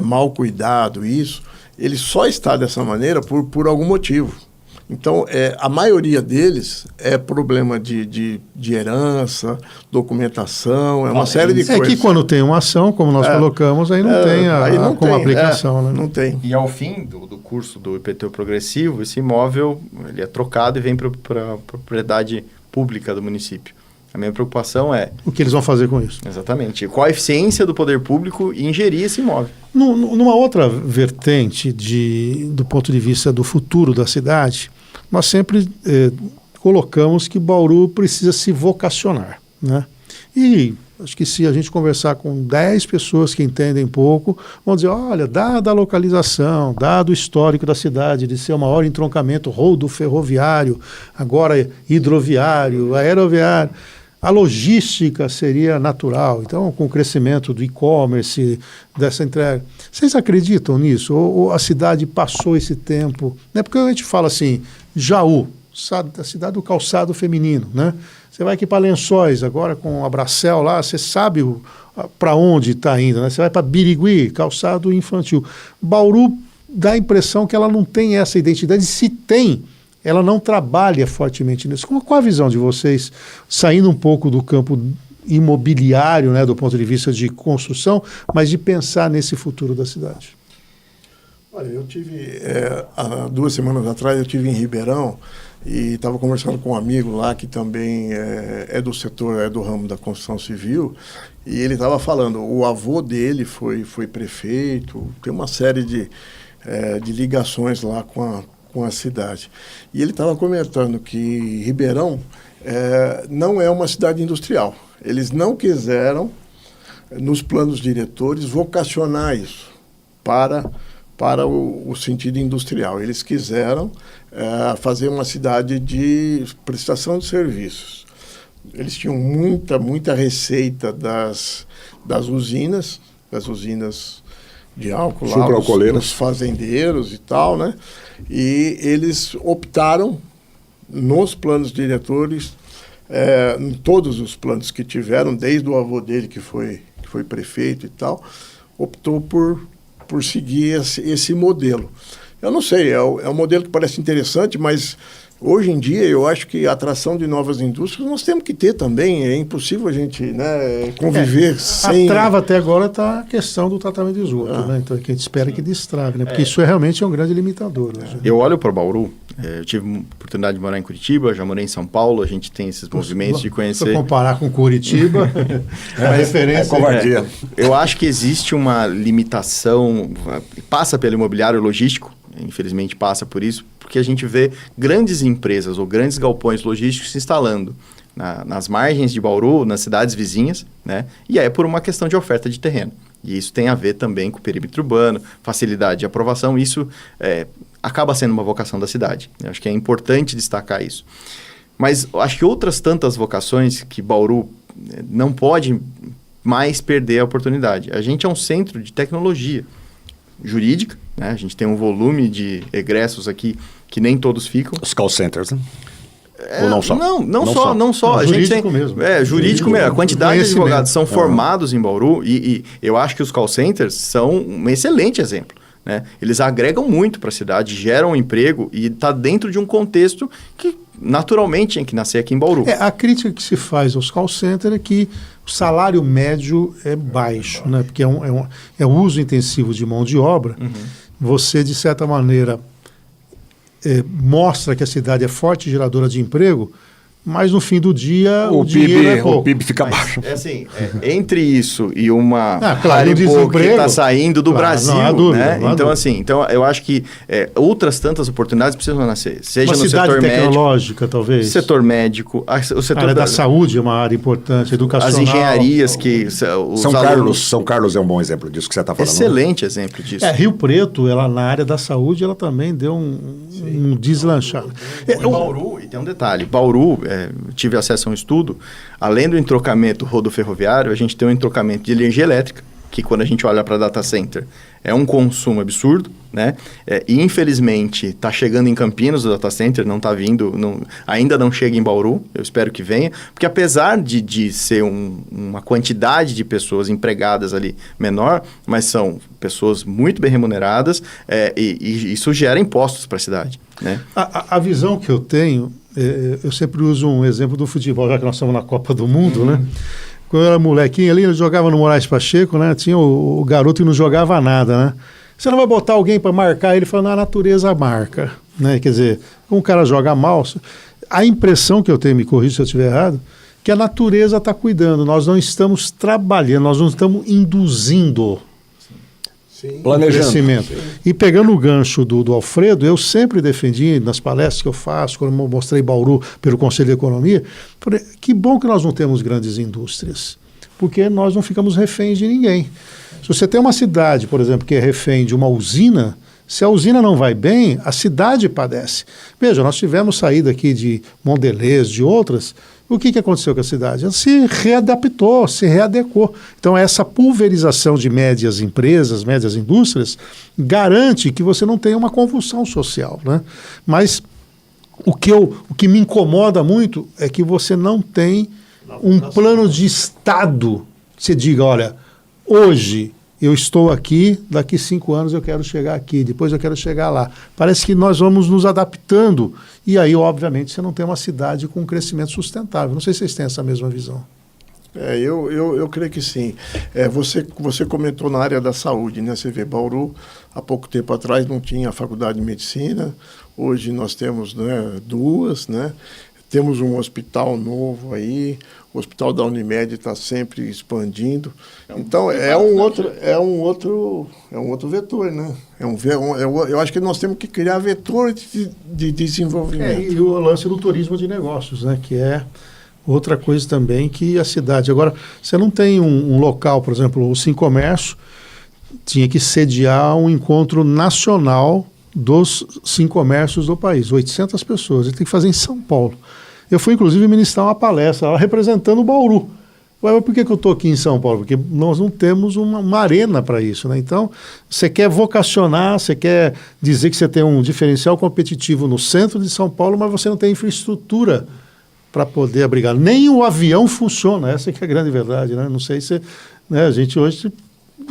[SPEAKER 4] mal cuidado, ele só está dessa maneira por algum motivo. Então, a maioria deles é problema de herança, documentação, uma série de coisas.
[SPEAKER 1] É que quando tem uma ação, como nós colocamos, aí não tem como aplicação. Né?
[SPEAKER 4] Não tem.
[SPEAKER 3] E ao fim do curso do IPTU progressivo, esse imóvel ele é trocado e vem para a propriedade pública do município. A minha preocupação é...
[SPEAKER 1] O que eles vão fazer com isso?
[SPEAKER 3] Exatamente. Qual a eficiência do poder público em gerir esse imóvel?
[SPEAKER 1] Numa outra vertente do ponto de vista do futuro da cidade, nós sempre colocamos que Bauru precisa se vocacionar, né? E acho que se a gente conversar com 10 pessoas que entendem pouco, vão dizer, olha, dada a localização, dado o histórico da cidade, de ser o maior entroncamento ferroviário, agora hidroviário, aeroviário, a logística seria natural. Então, com o crescimento do e-commerce, dessa entrega, vocês acreditam nisso? Ou a cidade passou esse tempo? Né? Porque a gente fala assim, Jaú, a cidade do calçado feminino, né? Você vai aqui para Lençóis, agora com a Bracel lá, você sabe para onde está indo, né? Você vai para Birigui, calçado infantil. Bauru dá a impressão que ela não tem essa identidade, e se tem, ela não trabalha fortemente nisso. Qual a visão de vocês, saindo um pouco do campo imobiliário, né, do ponto de vista de construção, mas de pensar nesse futuro da cidade?
[SPEAKER 4] Olha, eu tive, há 2 semanas atrás, eu estive em Ribeirão e estava conversando com um amigo lá que também é do setor, do ramo da construção civil, e ele estava falando, o avô dele foi prefeito, tem uma série de ligações lá com a cidade. E ele estava comentando que Ribeirão não é uma cidade industrial. Eles não quiseram, nos planos diretores, vocacionar isso para o sentido industrial. Eles quiseram fazer uma cidade de prestação de serviços. Eles tinham muita receita das usinas de álcool lá, os fazendeiros e tal, né? E eles optaram, nos planos diretores, em todos os planos que tiveram, desde o avô dele, que foi prefeito e tal, optou por seguir esse modelo. Eu não sei, é um modelo que parece interessante, mas hoje em dia eu acho que a atração de novas indústrias nós temos que ter também. É impossível a gente, né, conviver sem...
[SPEAKER 1] A trava até agora está a questão do tratamento de esgoto, né? Então, que a gente espera que destrave, né? Porque isso realmente é um grande limitador. Né?
[SPEAKER 3] Eu olho para Bauru, eu tive a oportunidade de morar em Curitiba, já morei em São Paulo, a gente tem esses movimentos de conhecer...
[SPEAKER 1] Se comparar com Curitiba, a referência...
[SPEAKER 2] É covardia.
[SPEAKER 3] Eu acho que existe uma limitação, passa pelo imobiliário logístico, infelizmente passa por isso, porque a gente vê grandes empresas ou grandes galpões logísticos se instalando nas margens de Bauru, nas cidades vizinhas, né? E é por uma questão de oferta de terreno. E isso tem a ver também com o perímetro urbano, facilidade de aprovação, isso acaba sendo uma vocação da cidade. Eu acho que é importante destacar isso. Mas acho que outras tantas vocações que Bauru não pode mais perder a oportunidade. A gente é um centro de tecnologia jurídica, né? A gente tem um volume de egressos aqui que nem todos ficam.
[SPEAKER 2] Os call centers, né? Ou não só?
[SPEAKER 3] Não só. A gente
[SPEAKER 1] Jurídico
[SPEAKER 3] tem,
[SPEAKER 1] mesmo.
[SPEAKER 3] Jurídico mesmo. A quantidade de
[SPEAKER 1] Conhecimento.
[SPEAKER 3] advogados são formados em Bauru e eu acho que os call centers são um excelente exemplo. Né? Eles agregam muito para a cidade, geram emprego e está dentro de um contexto que naturalmente tinha que nascer aqui em Bauru.
[SPEAKER 1] A crítica que se faz aos call centers é que o salário médio é baixo, né? Porque é um uso intensivo de mão de obra. Você, de certa maneira, mostra que a cidade é forte geradora de emprego, mas no fim do dia o dinheiro é pouco.
[SPEAKER 2] O PIB fica baixo.
[SPEAKER 3] Assim, entre isso e uma
[SPEAKER 1] claro,
[SPEAKER 3] Haribo que está saindo do Brasil,
[SPEAKER 1] não há dúvida,
[SPEAKER 3] né?
[SPEAKER 1] não há
[SPEAKER 3] Então,
[SPEAKER 1] dúvida.
[SPEAKER 3] assim, eu acho que outras tantas oportunidades precisam nascer. Seja
[SPEAKER 1] Uma
[SPEAKER 3] no
[SPEAKER 1] cidade
[SPEAKER 3] setor médico,
[SPEAKER 1] tecnológica, talvez.
[SPEAKER 3] setor médico, o
[SPEAKER 1] A
[SPEAKER 3] setor
[SPEAKER 1] área da saúde é uma área importante, educacional.
[SPEAKER 3] as engenharias que os
[SPEAKER 2] São Carlos é um bom exemplo disso que você está falando.
[SPEAKER 3] Excelente exemplo disso.
[SPEAKER 1] Rio Preto, ela na área da saúde, ela também deu um deslanchado.
[SPEAKER 3] Bauru, e tem um detalhe, Bauru, tive acesso a um estudo, além do entrocamento rodoferroviário, a gente tem um entrocamento de energia elétrica, que quando a gente olha para data center, é um consumo absurdo, né? E infelizmente está chegando em Campinas o data center, não está vindo, ainda não chega em Bauru, eu espero que venha, porque apesar de ser uma quantidade de pessoas empregadas ali menor, mas são pessoas muito bem remuneradas e isso gera impostos para a cidade, né?
[SPEAKER 1] A visão que eu tenho, eu sempre uso um exemplo do futebol, já que nós estamos na Copa do Mundo, né? Quando eu era molequinho ali, ele jogava no Moraes Pacheco, né? Tinha o garoto que não jogava nada, né? Você não vai botar alguém para marcar ele falando, a natureza marca, né? Quer dizer, um cara joga mal, a impressão que eu tenho, me corrija se eu estiver errado, que a natureza está cuidando, nós não estamos trabalhando, nós não estamos induzindo
[SPEAKER 2] Planejando.
[SPEAKER 1] crescimento. E pegando o gancho do Alfredo, eu sempre defendi nas palestras que eu faço, quando eu mostrei Bauru pelo Conselho de Economia, falei, que bom que nós não temos grandes indústrias, porque nós não ficamos reféns de ninguém. Se você tem uma cidade, por exemplo, que é refém de uma usina, se a usina não vai bem, a cidade padece. Veja, nós tivemos saída aqui de Mondelez, de outras. O que aconteceu com a cidade? Ela se readaptou, se readequou. Então, essa pulverização de médias empresas, médias indústrias, garante que você não tenha uma convulsão social, né? Mas o que me incomoda muito é que você não tem um plano de Estado que você diga, olha, hoje eu estou aqui, daqui 5 anos eu quero chegar aqui, depois eu quero chegar lá. Parece que nós vamos nos adaptando e aí, obviamente, você não tem uma cidade com um crescimento sustentável. Não sei se vocês têm essa mesma visão.
[SPEAKER 4] Eu creio que sim. Você comentou na área da saúde, né? Você vê, Bauru, há pouco tempo atrás não tinha a faculdade de medicina, hoje nós temos, né, 2, né? Temos um hospital novo aí, o hospital da Unimed está sempre expandindo. Então, é um outro vetor, né? Eu acho que nós temos que criar vetores de desenvolvimento.
[SPEAKER 1] E o lance do turismo de negócios, né? Que é outra coisa também que a cidade... Agora, você não tem um local, por exemplo, o Sim Comércio tinha que sediar um encontro nacional dos Sim Comércios do país, 800 pessoas, ele tem que fazer em São Paulo. Eu fui, inclusive, ministrar uma palestra lá representando o Bauru. Mas por que eu estou aqui em São Paulo? Porque nós não temos uma arena para isso, né? Então, você quer vocacionar, você quer dizer que você tem um diferencial competitivo no centro de São Paulo, mas você não tem infraestrutura para poder abrigar. Nem o avião funciona, essa que é a grande verdade, né? Não sei se... Né, a gente hoje...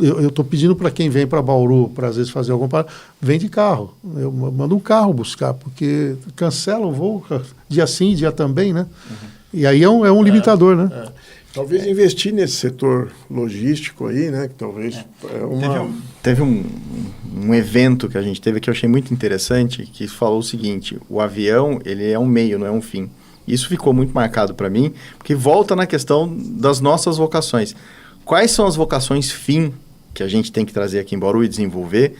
[SPEAKER 1] Eu estou pedindo para quem vem para Bauru, para às vezes fazer alguma parada, vem de carro. Eu mando um carro buscar, porque cancela o voo, dia sim, dia também, né? E aí é um limitador, né?
[SPEAKER 4] Talvez investir nesse setor logístico aí, né? Que talvez
[SPEAKER 3] Teve um evento que a gente teve que eu achei muito interessante, que falou o seguinte, o avião, ele é um meio, não é um fim. Isso ficou muito marcado para mim, porque volta na questão das nossas vocações. Quais são as vocações fim que a gente tem que trazer aqui em Bauru e desenvolver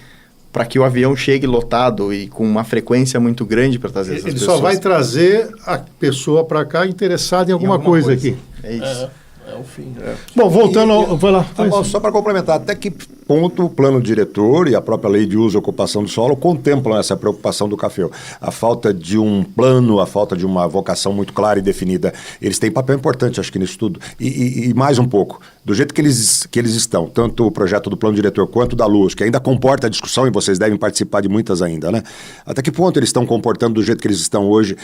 [SPEAKER 3] para que o avião chegue lotado e com uma frequência muito grande para trazer essas pessoas?
[SPEAKER 1] Ele só vai trazer a pessoa para cá interessada em alguma coisa aqui.
[SPEAKER 3] É isso.
[SPEAKER 4] É o fim.
[SPEAKER 1] Bom, voltando ao... Vai lá.
[SPEAKER 2] Só para complementar, até que ponto o plano diretor e a própria lei de uso e ocupação do solo contemplam essa preocupação do CAFEU? A falta de um plano, a falta de uma vocação muito clara e definida, eles têm papel importante, acho que nisso tudo. E mais um pouco, do jeito que eles estão, tanto o projeto do plano diretor quanto da Luz, que ainda comporta a discussão e vocês devem participar de muitas ainda, né? Até que ponto eles estão comportando do jeito que eles estão hoje?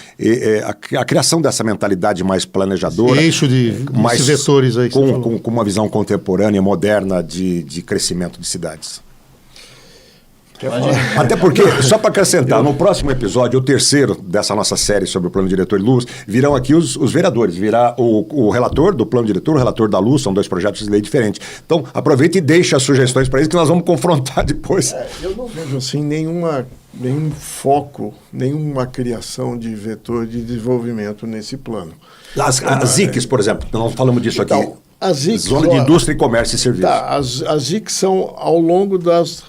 [SPEAKER 2] A criação dessa mentalidade mais planejadora,
[SPEAKER 1] eixo desses vetores aí que você falou.
[SPEAKER 2] Com uma visão contemporânea, moderna de crescimento de cidades. Até porque, só para acrescentar, no próximo episódio, o terceiro dessa nossa série sobre o plano diretor e Luz, virão aqui os vereadores, virá o relator do plano diretor, o relator da Luz, são dois projetos de lei diferentes. Então, aproveite e deixe as sugestões para eles que nós vamos confrontar depois.
[SPEAKER 4] Eu não vejo assim nenhum foco, nenhuma criação de vetor de desenvolvimento nesse plano.
[SPEAKER 2] As ICs, por exemplo, nós falamos disso aqui.
[SPEAKER 4] Então, as ICs,
[SPEAKER 2] Zona de Indústria e Comércio e Serviços.
[SPEAKER 4] Tá, as ICs são ao longo das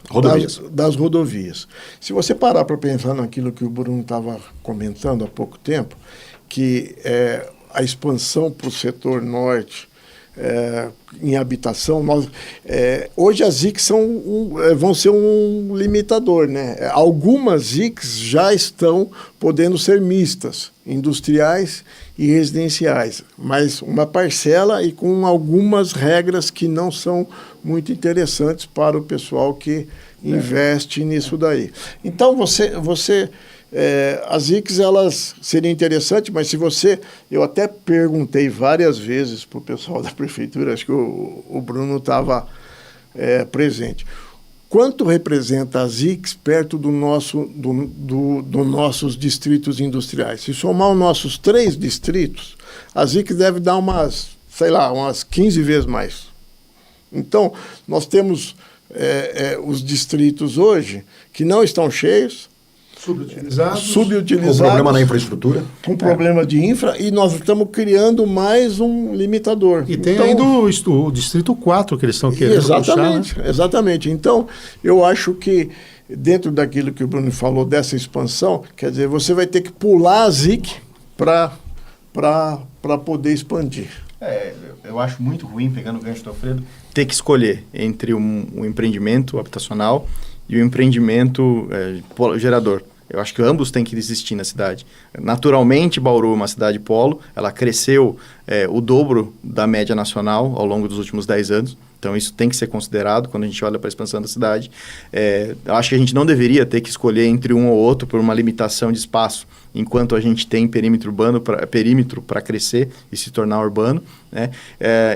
[SPEAKER 4] rodovias. Se você parar para pensar naquilo que o Bruno estava comentando há pouco tempo, que a expansão para o setor norte em habitação, hoje as ICs vão ser um limitador, né? Algumas ICs já estão podendo ser mistas, industriais e residenciais, mas uma parcela e com algumas regras que não são muito interessantes para o pessoal que investe nisso daí. Então, as ICs, elas seriam interessantes, mas eu até perguntei várias vezes para o pessoal da prefeitura, acho que o Bruno estava presente, quanto representa as ICs perto dos nossos distritos industriais? Se somar os nossos 3 distritos, as ICs devem dar umas 15 vezes mais. Então, nós temos os distritos hoje que não estão cheios, subutilizados,
[SPEAKER 2] com problema na infraestrutura.
[SPEAKER 4] Com problema de infra, e nós estamos criando mais um limitador.
[SPEAKER 1] E tem ainda o Distrito 4 que eles estão querendo
[SPEAKER 4] exatamente,
[SPEAKER 1] puxar, né?
[SPEAKER 4] Exatamente. Então, eu acho que dentro daquilo que o Bruno falou, dessa expansão, quer dizer, você vai ter que pular a ZIC para poder expandir.
[SPEAKER 3] Eu acho muito ruim, pegando o gancho do Alfredo, ter que escolher entre um empreendimento habitacional e o empreendimento gerador. Eu acho que ambos têm que existir na cidade. Naturalmente, Bauru é uma cidade polo, ela cresceu o dobro da média nacional ao longo dos últimos 10 anos. Então, isso tem que ser considerado quando a gente olha para a expansão da cidade. Eu acho que a gente não deveria ter que escolher entre um ou outro por uma limitação de espaço, enquanto a gente tem perímetro para crescer e se tornar urbano, né?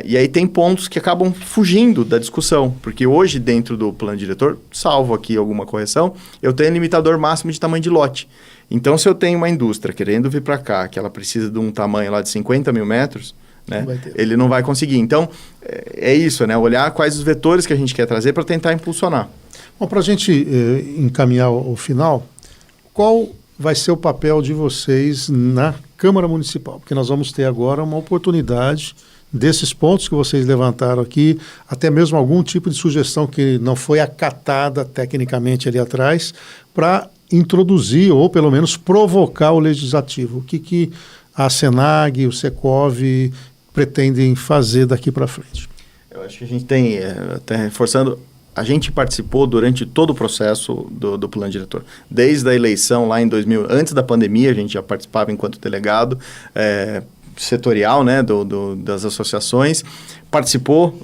[SPEAKER 3] E aí tem pontos que acabam fugindo da discussão, porque hoje, dentro do plano diretor, salvo aqui alguma correção, eu tenho limitador máximo de tamanho de lote. Então, se eu tenho uma indústria querendo vir para cá, que ela precisa de um tamanho lá de 50 mil metros, né? Ele não vai conseguir. Então, é isso, né? Olhar quais os vetores que a gente quer trazer para tentar impulsionar.
[SPEAKER 1] Bom, para a gente encaminhar ao final, qual vai ser o papel de vocês na Câmara Municipal? Porque nós vamos ter agora uma oportunidade desses pontos que vocês levantaram aqui, até mesmo algum tipo de sugestão que não foi acatada tecnicamente ali atrás, para introduzir ou pelo menos provocar o legislativo. O que a Senag, o Secov pretendem fazer daqui para frente?
[SPEAKER 3] Eu acho que a gente tem, até reforçando, a gente participou durante todo o processo do plano diretor. Desde a eleição lá em 2000, antes da pandemia, a gente já participava enquanto delegado setorial, né, das associações, participou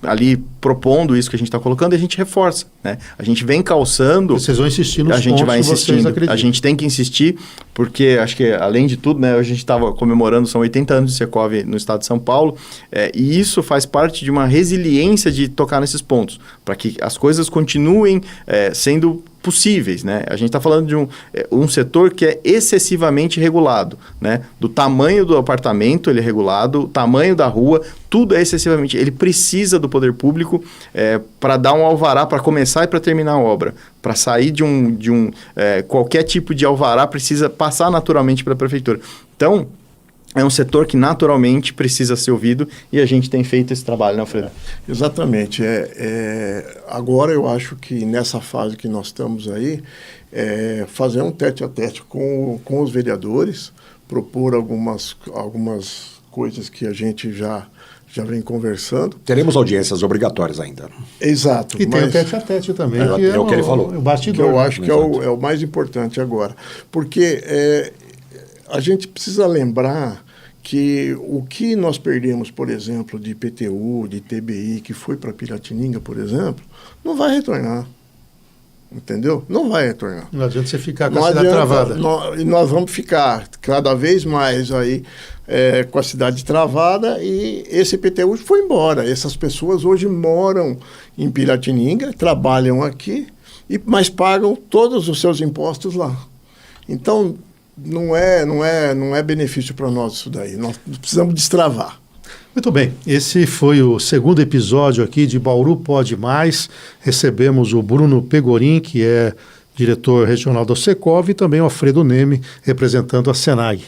[SPEAKER 3] ali propondo isso que a gente está colocando, e a gente reforça, né? A gente vem calçando.
[SPEAKER 1] Vocês vão insistir nos
[SPEAKER 3] pontos. A gente vai insistindo.
[SPEAKER 1] A
[SPEAKER 3] gente tem que insistir, porque acho que, além de tudo, né, a gente estava comemorando, são 80 anos de Secov no estado de São Paulo, e isso faz parte de uma resiliência de tocar nesses pontos, para que as coisas continuem sendo possíveis, né? A gente está falando de um setor que é excessivamente regulado, né? Do tamanho do apartamento, ele é regulado, o tamanho da rua, tudo é excessivamente... Ele precisa do poder público para dar um alvará para começar e para terminar a obra. Para sair de qualquer tipo de alvará precisa passar naturalmente pela prefeitura. Então, é um setor que naturalmente precisa ser ouvido, e a gente tem feito esse trabalho, né, Alfredo?
[SPEAKER 4] Exatamente. Agora eu acho que nessa fase que nós estamos aí, fazer um tete-a-tete com os vereadores, propor algumas coisas que a gente já já vem conversando.
[SPEAKER 2] Teremos audiências obrigatórias ainda.
[SPEAKER 4] Exato.
[SPEAKER 1] E tem o tete-a-tete também, que
[SPEAKER 2] é o que ele falou.
[SPEAKER 1] O
[SPEAKER 4] Que
[SPEAKER 1] bastidor.
[SPEAKER 4] eu acho que é o mais importante agora. Porque a gente precisa lembrar que o que nós perdemos, por exemplo, de IPTU, de TBI, que foi para Piratininga, por exemplo, não vai retornar. Entendeu? Não vai retornar.
[SPEAKER 1] Não adianta você ficar com a cidade travada.
[SPEAKER 4] Nós vamos ficar cada vez mais aí com a cidade travada e esse IPTU foi embora. Essas pessoas hoje moram em Piratininga, trabalham aqui, mas pagam todos os seus impostos lá. Então, não é benefício para nós isso daí. Nós precisamos destravar.
[SPEAKER 1] Muito bem, esse foi o segundo episódio aqui de Bauru Pode Mais. Recebemos o Bruno Pegorin, que é diretor regional do Secov, e também o Alfredo Neme, representando a Senag.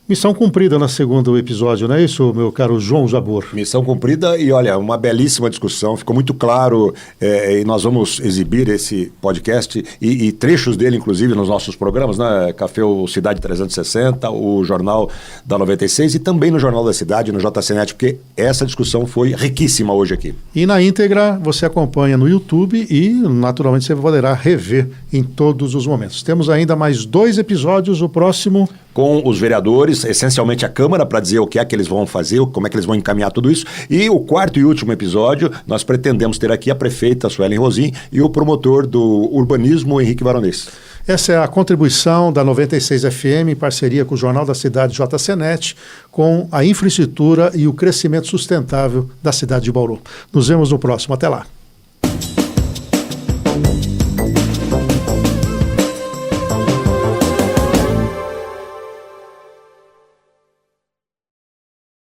[SPEAKER 1] Missão cumprida no segundo episódio, não é isso, meu caro João Jabor?
[SPEAKER 2] Missão cumprida e, olha, uma belíssima discussão, ficou muito claro, e nós vamos exibir esse podcast e trechos dele, inclusive, nos nossos programas, né? Café Cidade 360, o Jornal da 96 e também no Jornal da Cidade, no JCNet, porque essa discussão foi riquíssima hoje aqui.
[SPEAKER 1] E na íntegra você acompanha no YouTube e, naturalmente, você poderá rever em todos os momentos. Temos ainda mais 2 episódios, o próximo...
[SPEAKER 2] com os vereadores, essencialmente a Câmara, para dizer o que é que eles vão fazer, como é que eles vão encaminhar tudo isso. E o quarto e último episódio, nós pretendemos ter aqui a prefeita Suelen Rosim e o promotor do urbanismo, Henrique Varonês.
[SPEAKER 1] Essa é a contribuição da 96 FM em parceria com o Jornal da Cidade JCNet, com a infraestrutura e o crescimento sustentável da cidade de Bauru. Nos vemos no próximo. Até lá.